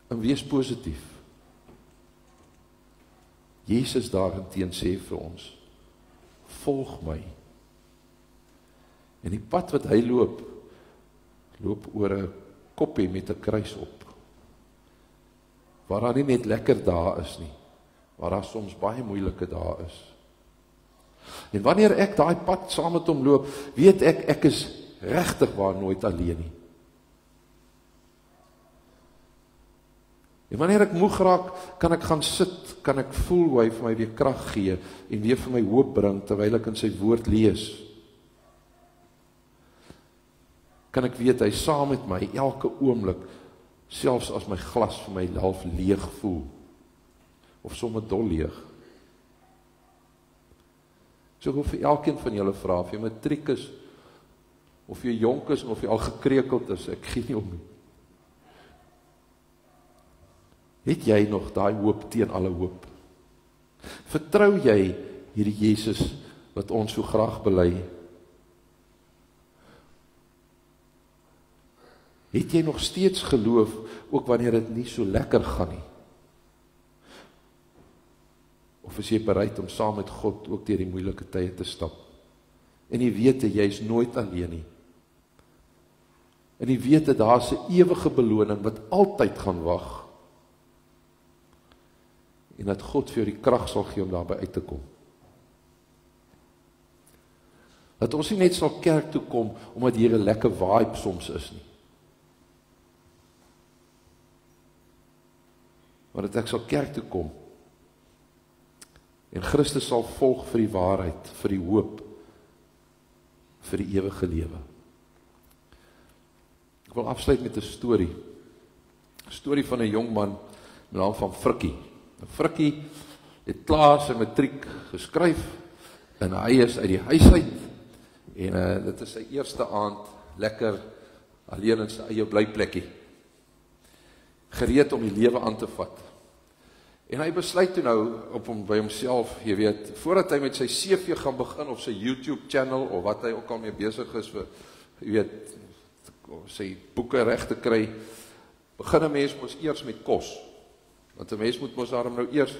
En wees positief. Jesus daarenteen sê vir ons, volg my. En die pad wat hy loop oor 'n koppie met 'n kruis op. Waar daar nie net lekker dae is nie, waar daar soms baie moeilike dae is. En wanneer ek daai pad saam met hom loop, weet ek is regtig waar nooit alleen nie. En wanneer ek moeg raak, kan ek gaan sit, kan ek voel hoe hy vir my weer krag gee, en weer vir my hoop bring, terwyl ek in sy woord lees. Kan ek weet, hy is saam met my, elke oomblik, selfs as my glas vir my half leeg voel, of sommer dol leeg. So ek wil vir elkeen van julle vra, of jy matriek is, of jy jonk is, of jy al gekrekeld is, ek gee nie om nie. Het jy nog daai hoop teen alle hoop? Vertrou jy hierdie Jesus wat ons so graag bely? Het jy nog steeds geloof, ook wanneer dit nie so lekker gaan nie? Of is jy bereid om saam met God ook deur die moeilike tye te stap? En jy weet, jy is nooit alleen nie. En jy weet, daar is 'n ewige beloning wat altyd gaan wag. En dat God vir jou die krag sal gee om daarby uit te kom. Dat ons nie net sal kerk toe kom, omdat hier 'n lekker vibe soms is nie. Maar dat ek sal kerk toe kom, en Christus sal volg vir die waarheid, vir die hoop, vir die ewige lewe. Ek wil afsluit met 'n storie. 'n Storie van 'n jong man met die naam van Frikkie. Frikkie het klaar sy matriek geskryf, en hy is uit die huis uit, en dit is sy eerste aand, lekker, alleen in sy eie blyplekkie, gereed om die lewe aan te vat. En hy besluit toe nou op hom by homself, jy weet, voordat hy met sy CV gaan begin, of sy YouTube channel, of wat hy ook al mee besig is, vir, jy weet, sy boeke reg te kry, begin 'n mens mos eers met kos. Want 'n mens moet mos daarom nou eers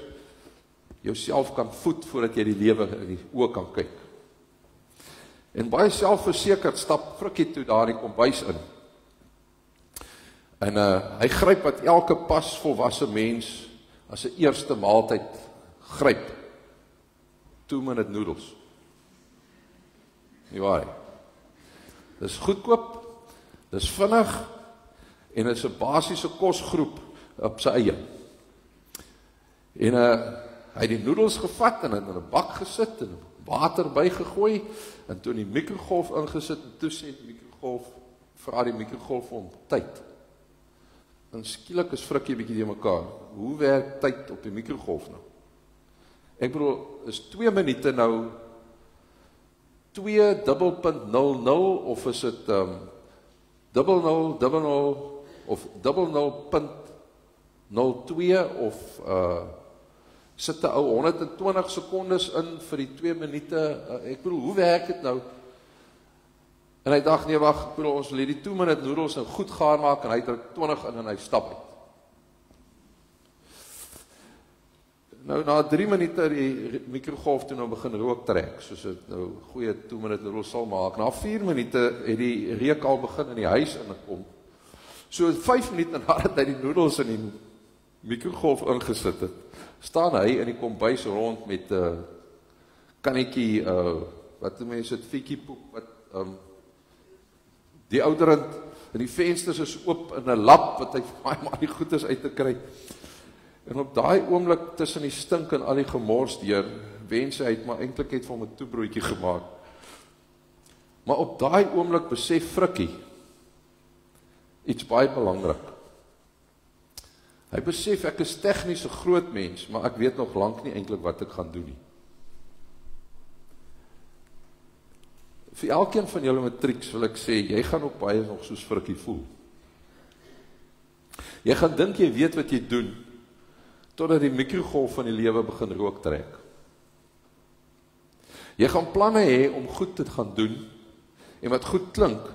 jouself kan voed, voordat jy die lewe in die oë kan kyk. En baie selfversekerd stap Frikkie toe daar in die kombuis in. En hy gryp wat elke pas volwasse mens as 'n eerste maaltyd gryp. 2-minute noodles. Nie waar? Dis goedkoop, dis vinnig, en is 'n basiese kosgroep op sy eie. En hy het die noedels gevat en in 'n bak gesit en water bygegooi en toe in die mikrogolf ingesit en toe sê die mikrogolf, vra die mikrogolf om tyd. En skielik is Frikkie bietjie die mekaar. Hoe werk tyd op die mikrogolf nou? Ek bedoel, is 2 minute nou 2.00 of is dit 00.00 of 00.02 of sit 'n ou 120 sekondes in vir die 2 minute, ek bedoel, hoe werk dit nou? En hy dacht, nee wag, ek bedoel, ons wil die 2-minute noedels en goed gaar maak, en hy druk 20 in en hy stap uit. Nou, na 3 minute die mikrogolf toe nou begin rook trek, soos het nou goeie 2-minute noedels sal maak. Na 4 minute het die reuk al begin in die huis ingekom. So 5 minute nadat hy die noedels in die mikrogolf ingesit het, staan hy in die kombuis rond met 'n kannetjie, wat die mense het, fietjiepoep, wat die ouderend, en die vensters is oop in 'n lap, wat hy vaai maar die goeders uit te kry. En op daai oomblik tussen die stink en al die gemors deur, wens hy het maar eintlik het vir hom 'n toebroodjie gemaak. Maar op daai oomblik besef Frikkie iets baie belangrik. Hy besef ek is tegnies 'n groot mens, maar ek weet nog lank nie eintlik wat ek gaan doen nie. Vir elkeen van julle matrieks wil ek sê, jy gaan ook baie nog soos Frikkie voel. Jy gaan dink jy weet wat jy doen, totdat die mikrogolf van die lewe begin rook trek. Jy gaan planne hê om goed te gaan doen, en wat goed klink,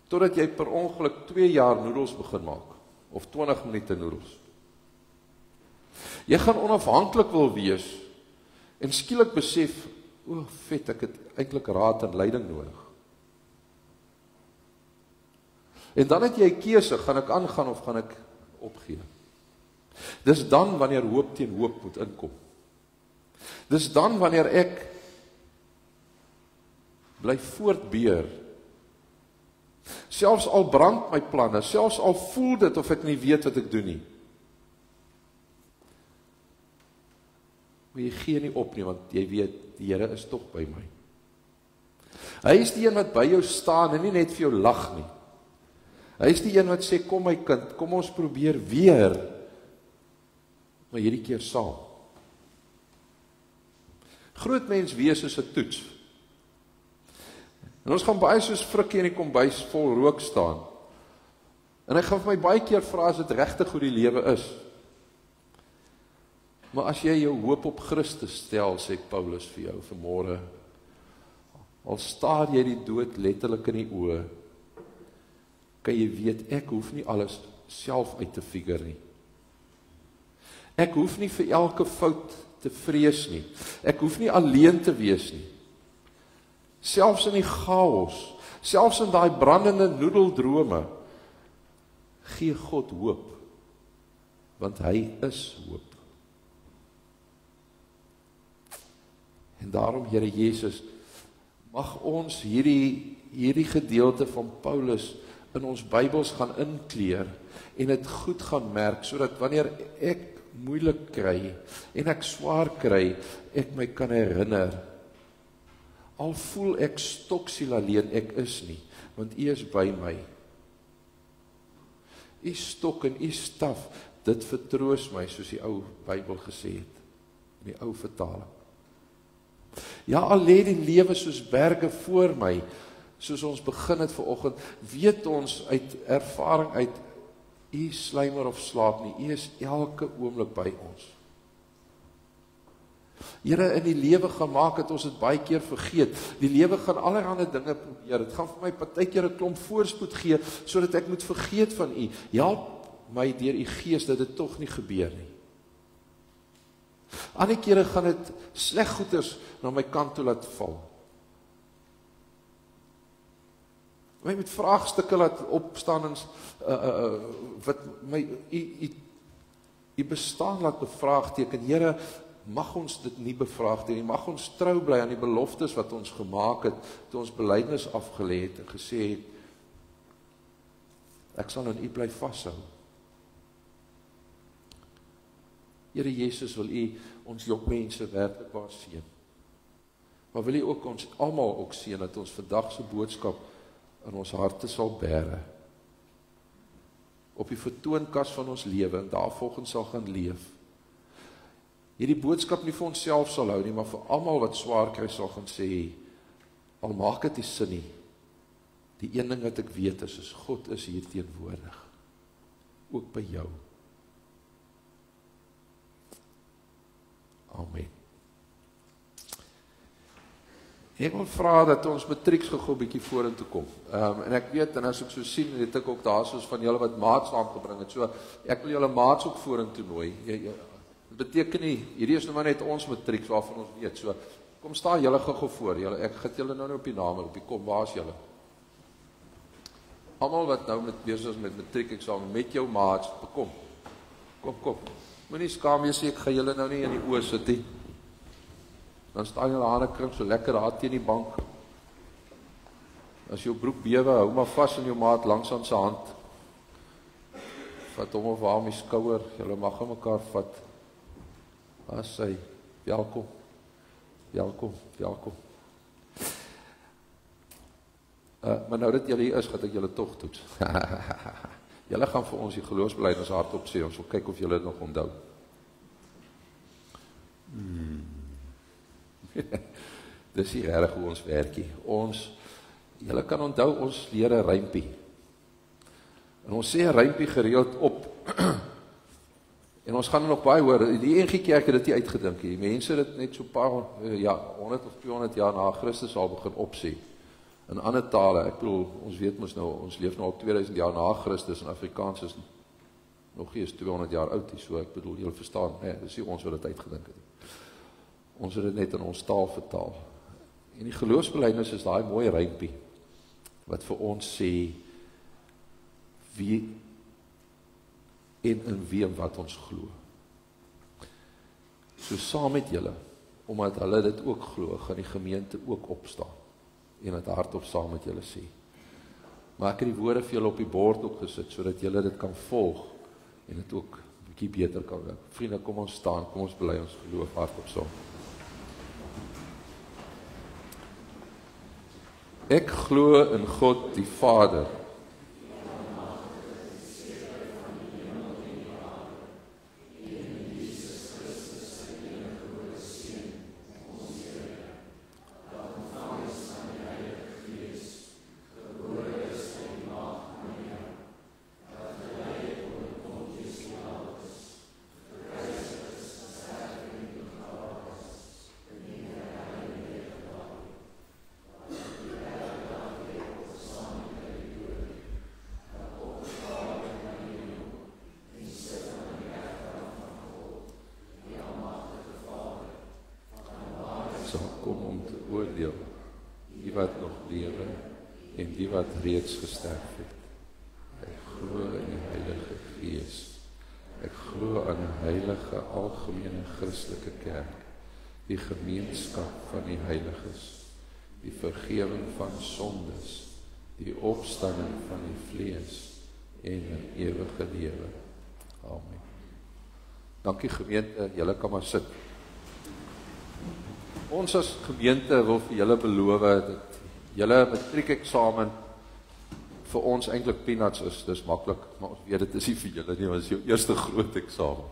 totdat jy per ongeluk 2 jaar noedels begin maak, of 20 minute noedels. Jy gaan onafhanklik wil wees, en skielik besef, o, vet, ek het eintlik raad en leiding nodig. En dan het jy 'n keuse, gaan ek aangaan of gaan ek opgee? Dis dan wanneer hoop teen hoop moet inkom. Dis dan wanneer ek bly voortbeer. Selfs al brand my planne, selfs al voel dit of ek nie weet wat ek doen nie. Maar jy gee nie op nie, want jy weet, die Here is tog by my. Hy is die een wat by jou staan en nie net vir jou lag nie. Hy is die een wat sê, kom my kind, kom ons probeer weer, maar hierdie keer saam. Groot mens wees is 'n toets. En ons gaan baie soos Frikkie in die kombuis vol rook staan. En hy gaan vir my baie keer vra as dit regtig hoe die lewe is. Maar as jy jou hoop op Christus stel, sê Paulus vir jou vanmôre, al staar jy die dood letterlik in die oë, kan jy weet, ek hoef nie alles self uit te figure nie. Ek hoef nie vir elke fout te vrees nie. Ek hoef nie alleen te wees nie. Selfs in die chaos, selfs in daai brandende noedeldrome, gee God hoop, want hy is hoop. En daarom, Here Jesus, mag ons hierdie gedeelte van Paulus in ons Bybels gaan inkleer en dit goed gaan merk, sodat wanneer ek moeilik kry en ek swaar kry, ek my kan herinner, al voel ek stoksiel alleen, ek is nie, want U is by my. U stok en U staf, dit vertroos my, soos die ou Bybel gesê het, in die ou vertaling. Ja, al lê die lewe soos berge voor my, soos ons begin het vanoggend, weet ons uit ervaring uit, U slymer of slaap nie, U is elke oomblik by ons. Here, in die lewe gaan maak het ons dit baie keer vergeet. Die lewe gaan allerlei dinge probeer. Dit gaan vir my partykeer 'n klomp voorspoed gee, sodat ek moet vergeet van U. Help my deur U Gees dat dit tog nie gebeur nie. Ander kere gaan dit sleg goeders na my kant toe laat val. My met vraagstukke laat opstaan en wat my U bestaan laat bevraagteken. Here, mag ons dit nie bevraagteken, mag ons trou bly aan die beloftes wat ons gemaak het, toe ons belydenis afgelê het en gesê het, ek sal aan U bly vashou. Here Jesus, wil U ons jong mense werklik waar seën. Maar wil U ook ons almal ook seën, dat ons vandag se boodskap in ons harte sal bære, op die vertoonkas van ons lewe, en daarvolgens sal gaan leef. Hierdie boodskap nie vir onsself sal hou nie, maar vir almal wat swaar kry sal gaan sê, al maak dit nie sin nie, die een ding wat ek weet is God is hier teenwoordig, ook by jou. Amen. Ek wil vra dat ons matrieks gou 'n bietjie vorentoe kom. En ek weet, en as ek so sien, het ek ook daar soos van julle wat maats saamgebring het, so ek wil julle maats ook vorentoe nooi. Dit beteken nie, hierdie is nou maar net ons matrieks waarvan ons weet, so kom staan julle gou voor, julle, ek gaan julle nou op die naam roep, kom, waar is julle? Almal wat nou besig is met matriekeksamen, met jou maats, kom. Moenie skaam wees, ek gaan julle nou nie in die oë sit nie. Dan staan julle hande kring so lekker daar teen die bank. As jou broek bewe, hou maar vas in jou maat langs aan sy hand. Vat hom of haar om die skouer, julle mag aan mekaar vat. As sy, welkom. Maar nou dat julle hier is, gaan ek julle tog toets. Julle gaan vir ons die geloofsbelijdenis hardop sê, ons wil kyk of julle dit nog onthou. Dis nie regtig hoe ons werkie. Julle kan onthou, ons leer 'n rympie. En ons sê 'n rympie gereeld op. En ons gaan nog baie hoor, die NG Kerk het dit nie uitgedink nie. Mense het dit net so paar 100 of 200 jaar na Christus al begin opsê. In ander tale, ek bedoel, ons weet mos nou, ons leef nou al 2000 jaar na Christus en Afrikaans is nog nie eens 200 jaar oud, so ek bedoel, julle verstaan, dis nie ons wat dit uitgedink het. Ons het dit net in ons taal vertaal. En die geloofsbelijdenis is daai mooi rympie, wat vir ons sê, wie en in wie en wat ons glo. So saam met julle, omdat hulle dit ook glo, gaan die gemeente ook opstaan, en het hardop saam met julle sê. Maar ek het die woorde vir julle op die bord ook gesit, sodat julle dit kan volg, en dit ook 'n bietjie beter kan werk. Vriende, kom ons staan, kom ons bely ons geloof hardop saam. Ek glo in God die Vader, kom om te oordeel, die wat nog lewe en die wat reeds gesterf het. Ek glo in die Heilige Gees. Ek glo aan 'n heilige algemene Christelike kerk, die gemeenskap van die heiliges, die vergewing van sondes, die opstanding van die vlees en 'n ewige lewe. Amen. Dankie gemeente, julle kan maar sit. Ons as gemeente wil vir julle beloof dat julle matriekeksamen vir ons eintlik peanuts is, dis maklik, maar ons weet dit is nie vir julle nie, want dit is jou eerste groot eksamen.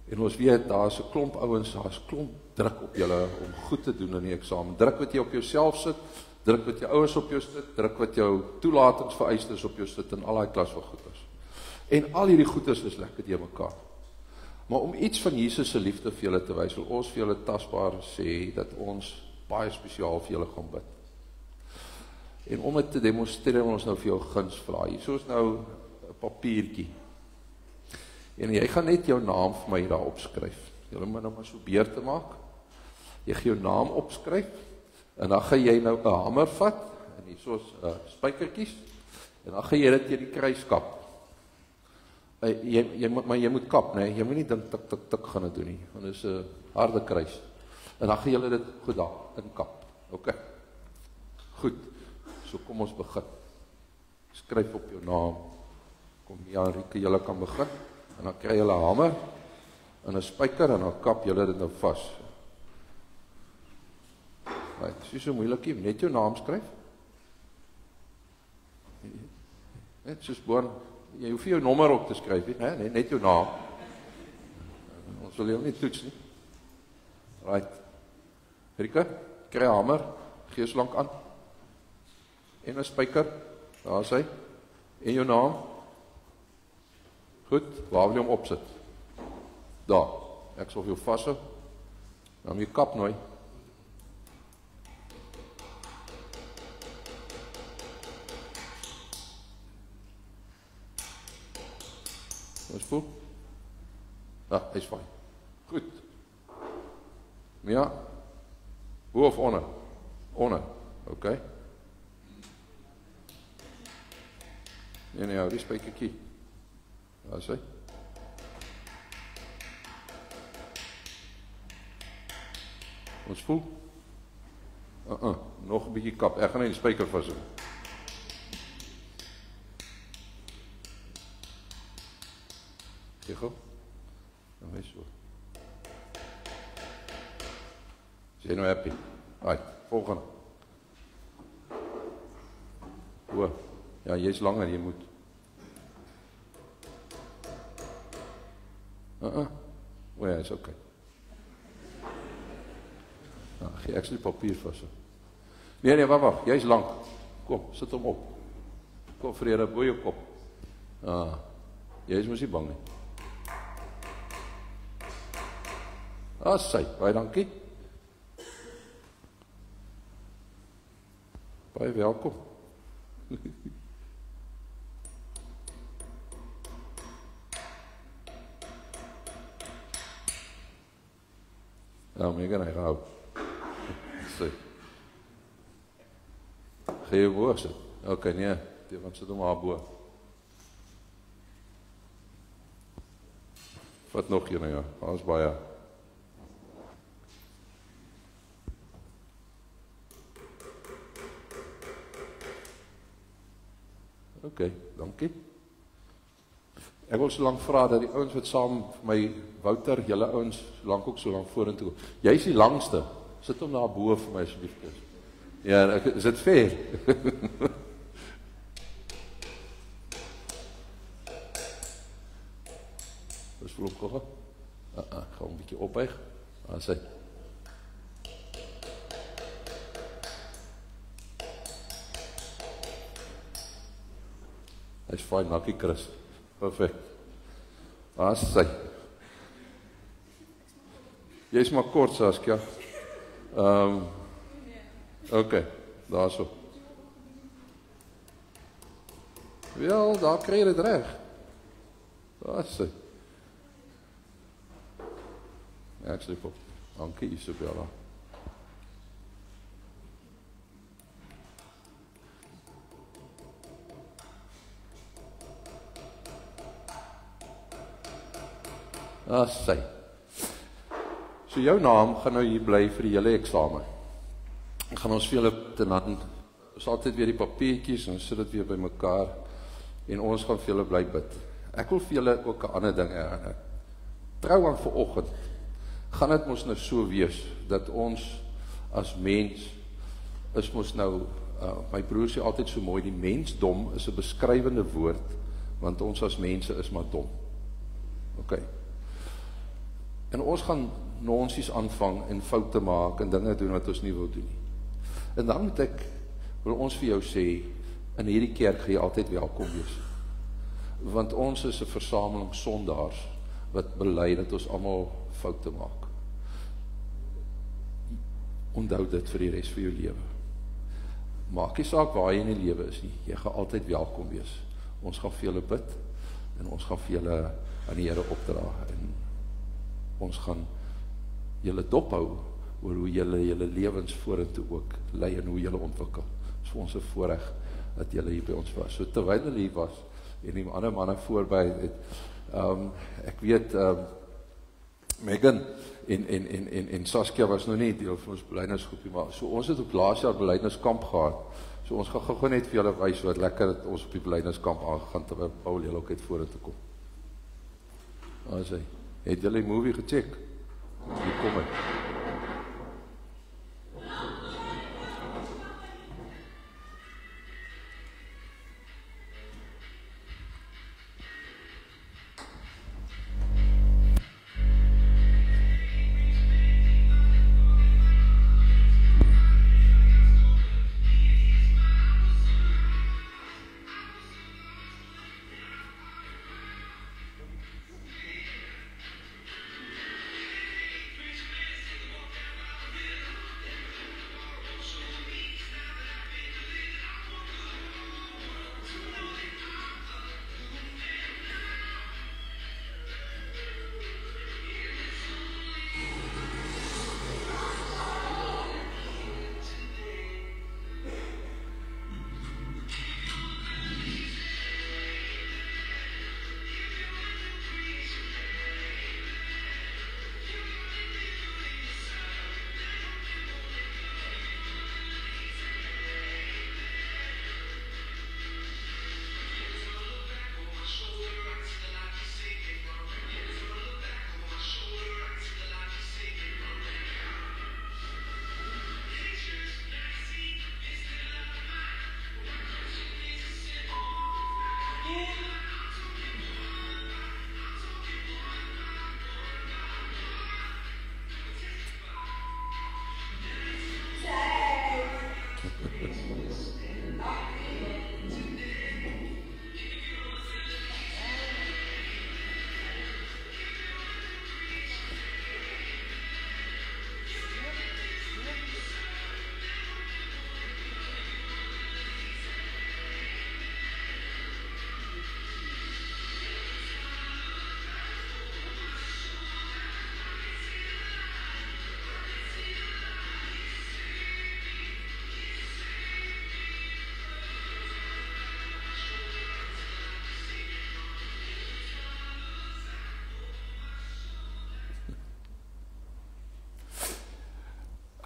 En ons weet, daar is 'n klomp ouens, daar is 'n klomp druk op julle om goed te doen in die eksamen. Druk wat jy op jouself sit, druk wat jou ouers op jou sit, druk wat jou toelatingsvereistes op jou sit in al daai klas van goeders. En al hierdie goeders is lekker deur mekaar. Maar om iets van Jesus se liefde vir julle te wys, wil ons vir julle tasbaar sê dat ons baie spesiaal vir julle gaan bid. En om dit te demonstreer, wil ons nou vir jou guns vra. Hier is nou 'n papiertjie. En jy gaan net jou naam vir my daar opskryf. Julle moet nou maar so beurte maak. Jy gaan jou naam opskryf en dan gaan jy nou 'n hamer vat en hier is spykertjies en dan gaan jy dit teen die kruis kap. Maar jy moet kap, nee, jy moet nie dink tik gaan dit doen nie, want dit is 'n harde kruis. En dan gaan julle dit goed daar in kap. OK. Goed. So kom ons begin. Skryf op jou naam. Kom ja, Rieke, julle kan begin. En dan kry julle 'n hamer en 'n spyker en dan kap julle dit nou vas. Right, dis nie so moeilik nie, net jou naam skryf. Net soos boon. Jy hoef nie jou nommer op te skryf nie, nee, net jou naam. Ons wil jou nie toets nie. Right. Rieke, kry 'n hamer, gee so lank aan. En 'n spyker, daar is hy. En jou naam. Goed, waar wil jy hom opsit? Daar, ek sal jou vashou. Dan moet jy kap nooi. Is voel? Ja, hy is fijn. Goed. Ja. Hoe of onder? Onder. Oké. Nee, hou die spykertjie. Daar is hy. Ons voel. Nog 'n bietjie kap. Ek gaan net die spyker vashou. Gee gou. Dan wees so. Is jy nou happy? Right, volgende. O, ja, jy's langer, jy moet. O ja, is oké. Nou, gee ek sy papier vas. Nee, wag, jy's lank. Kom, sit hom op. Kom, Vrede, bo jou kop. Jy's mos nie bang nie. Sy, baie dankie. Baie welkom. Ja, Megan, hy gehou. Sy. Gee jy boor sit? Ok, nee, want sit hom haar boor. Wat nog hier nou, ja? Alles baie. Ok, dankie. Ek wil so lank vra dat die ouens wat saam vir my, Wouter, julle ouens, so lank ook so lank vorentoe. Jy is die langste. Sit hom daar bo vir my asseblief. Ja, is dit fair? Dis vloek kogge. Gaan 'n bietjie opbuig. Daar sê. Hy's fyn, dankie Chris. Perfek. Daar sê. Jy's maar kort, Saskia. Ok, daar so. Wel, daar kry jy dit reg. Daar sê. Ja, ek sê op. Dankie, Isabella. Sy. So jou naam gaan nou hier bly vir die hele eksamen. Gaan ons vir julle en dan is altyd weer die papiertjies en ons sit dit weer by mekaar en ons gaan vir julle bly bid. Ek wil vir julle ook 'n ander ding herinner. Trou aan vanoggend gaan dit mos nou so wees dat ons as mens is mos nou my broer sê altyd so mooi, die mensdom is 'n beskrywende woord want ons as mense is maar dom. Ok. En ons gaan nonsies aanvang en foute maak en dinge doen wat ons nie wil doen nie. En dan wil ons vir jou sê, in hierdie kerk gaan jy altyd welkom wees. Want ons is 'n versameling sondaars wat bely dat ons almal foute maak. Onthou dit vir die res van jou lewe. Maak nie saak waar jy in die lewe is nie, jy gaan altyd welkom wees. Ons gaan vir julle bid en ons gaan vir julle aan die Here opdra en ons gaan julle dophou oor hoe julle lewens vorentoe ook lei en hoe julle ontwikkel. Dit is vir ons 'n voorreg dat julle hier by ons was. So terwyl hulle hier was en die ander manne voorby het, ek weet Megan en Saskia was nog nie deel van ons belydenisgroepie, maar so ons het op laas jaar belydeniskamp gehad. So ons gaan gou net vir julle wys wat lekker dat ons op die belydeniskamp aangegaan terwyl Paul julle ook het vorentoe kom. Daar sê, het julle die movie gecheck? Hier kom hy.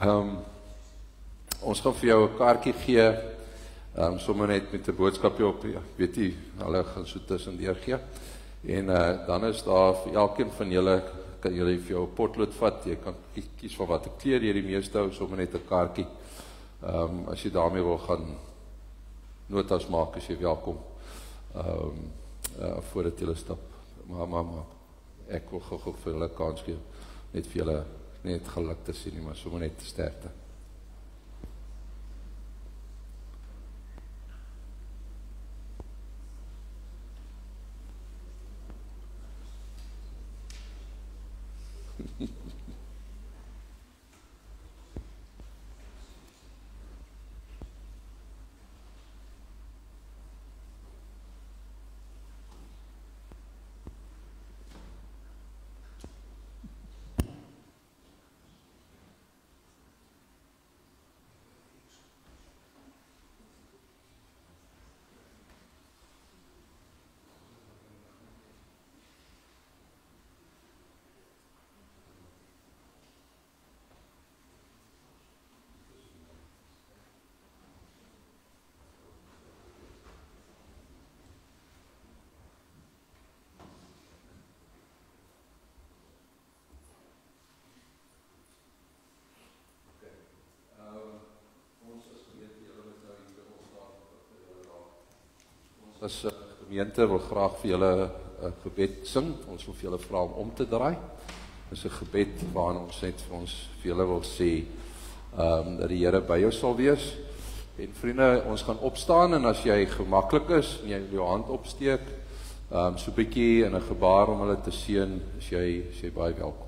Ons gaan vir jou 'n kaartjie gee, sommer net met 'n boodskapie op, ja, weet jy, hulle gaan so tussendeur gee. En dan is daar vir elkeen van julle, kan julle vir jou 'n potlood vat, jy kan kies van watter kleur jy die meeste hou, sommer net 'n kaartjie. As jy daarmee wil gaan notas maak, as jy welkom, voordat julle stap. Maar, ek wil gou vir julle kans gee, net vir julle, net geluk te sien, maar sommer net sterkte. As gemeente wil graag vir julle 'n gebed sing. Ons wil vir julle vra om te draai. Dis 'n gebed waarin ons net vir julle wil sê dat die Here by jou sal wees. En vriende, ons gaan opstaan en as jy gemaklik is en jy jou hand opsteek, so 'n bietjie in 'n gebaar om hulle te seën, as jy baie welkom.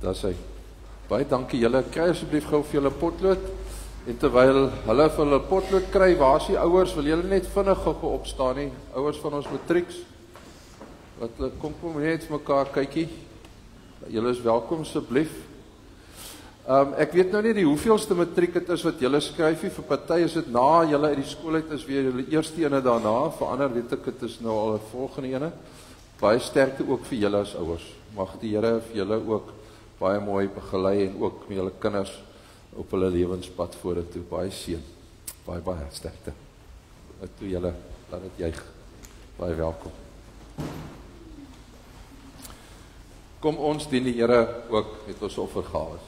Dis hy. Baie dankie julle. Kry asseblief gou vir julle potlood. En terwyl hulle vir hulle potlood kry, waar is die ouers? Wil julle net vinnig gou opstaan nie? Ouers van ons matrieks. Wat kom net vir mekaar kykie. Julle is welkom asseblief. Ek weet nou nie die hoeveelste matriek dit is wat julle skryf nie. Vir party is dit na julle uit die skool uit is weer julle eerste ene daarna. Vir ander weet ek dit is nou al 'n volgende ene. Baie sterkte ook vir julle as ouers. Mag die Here vir julle ook baie mooi begelei en ook met julle kinders op hulle lewenspad vorentoe. Baie seën. Baie sterkte. Toe julle, laat dit juig. Baie welkom. Kom ons dien die Here ook met ons offergawes.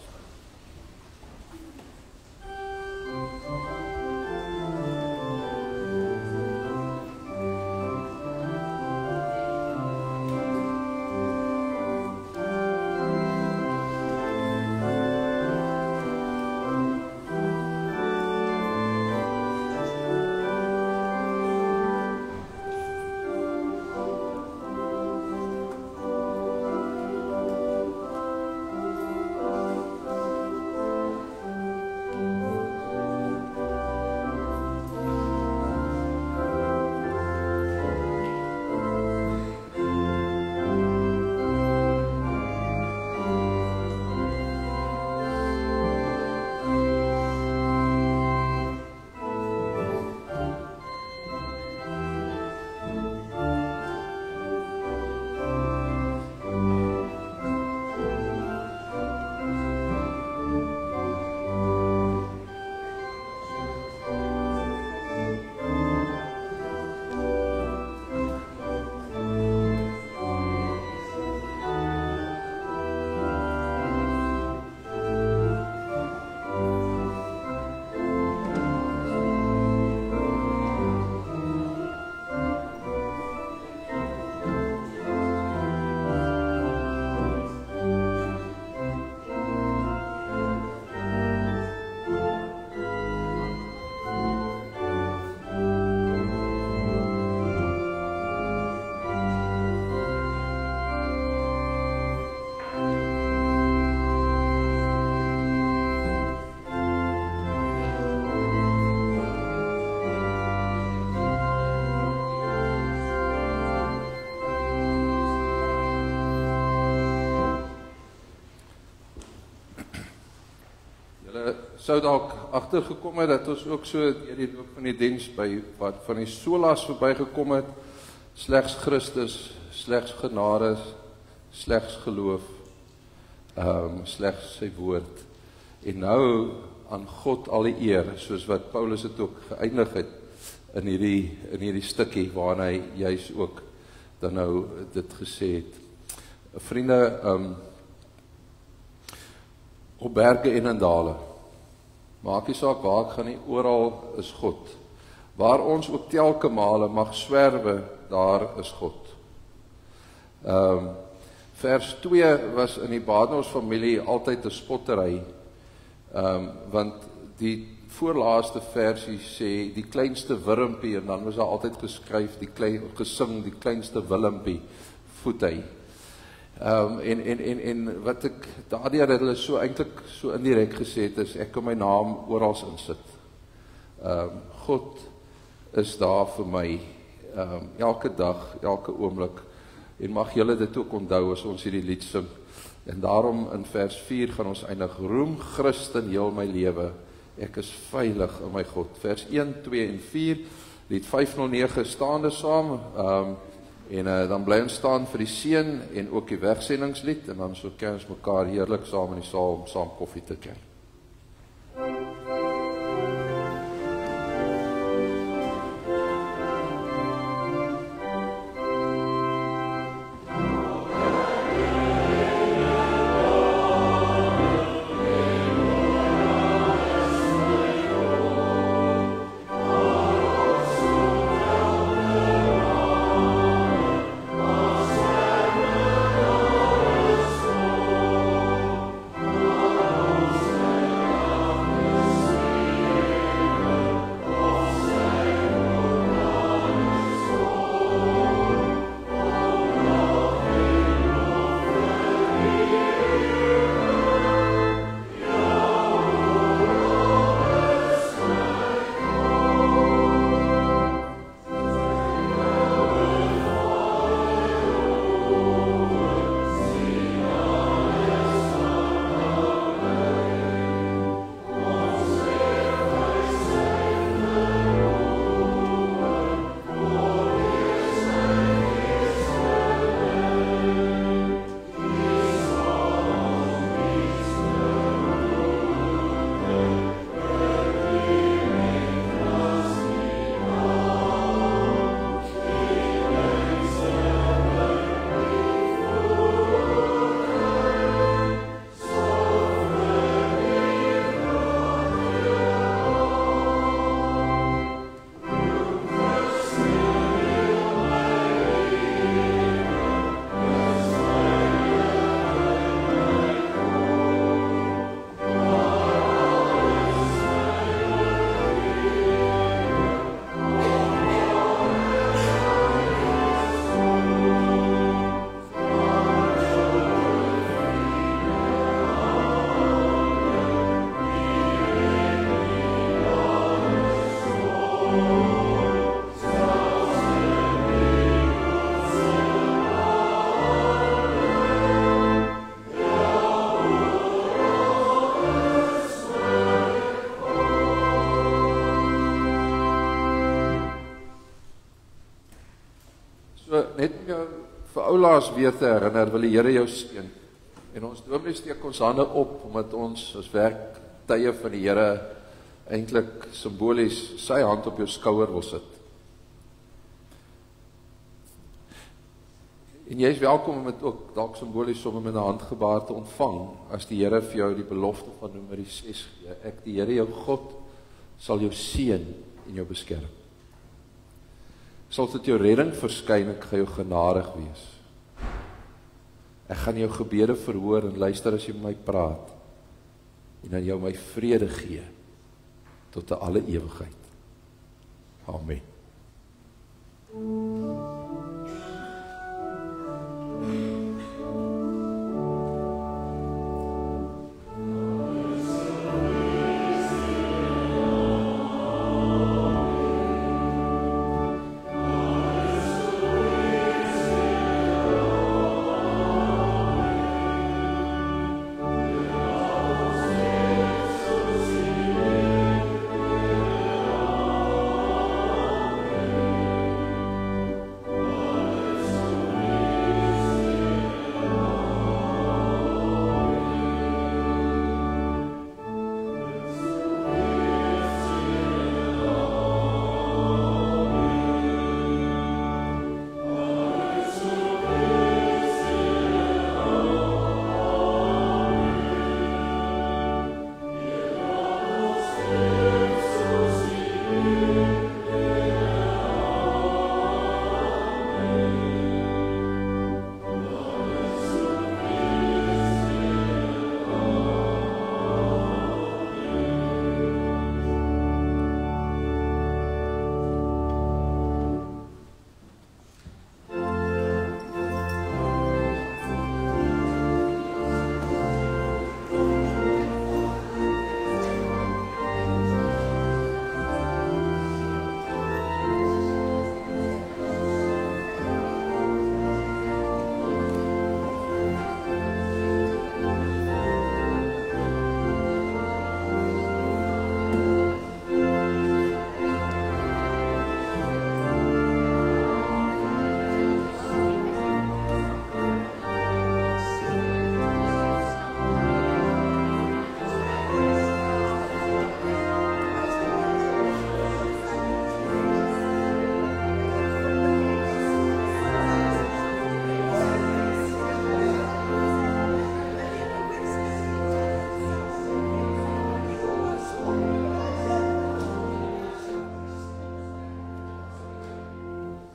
sou dalk agtergekom het dat ons ook so deur die loop van die diens by wat van die solas verbygekom het, slegs Christus, slegs genade, slegs geloof, slegs sy woord. En nou aan God al die eer, soos wat Paulus het ook geëindig het in hierdie stukkie waarna hy juis ook dan nou dit gesê het. Vriende, op berge en in dale, maak nie saak waar ek gaan nie, oral is God. Waar ons ook telke male mag swerwe, daar is God. Vers 2 was in die Badenhorst familie altyd 'n spottery, want die voorlaaste versie sê die kleinste wurmpie, en dan was daar altyd geskryf gesing die kleinste Willempie voet hy. En wat ek daardeur het hulle so eintlik so indirek gesê het is ek kan my naam oral insit. God is daar vir my elke dag, elke oomblik, en mag julle dit ook onthou as ons hierdie lied sing. En daarom in vers 4 gaan ons eindig, roem Christen heel my lewe, ek is veilig in my God. Vers 1, 2 en 4, lied 509 staande saam, en dan bly ons staan vir die seën en ook die wegsendingslied, en dan so ken ons mekaar heerlik saam in die saal om saam koffie te kry. Net om jou vir oulaas weer te herinner, wil die Here jou seën. En ons dominee steek ons hande op, omdat ons as werktye van die Here eintlik simbolies sy hand op jou skouer wil sit. En jy is welkom om dit ook dalk simbolies sommer met 'n handgebaar te ontvang, as die Here vir jou die belofte van Numeri 6 gee. Ek, die Here jou God, sal jou seën en jou beskerm. Sal tot jou redding verskyn, ek gaan jou genadig wees. Ek gaan jou gebede verhoor en luister as jy met my praat, en dan jou my vrede gee, tot 'n alle ewigheid. Amen.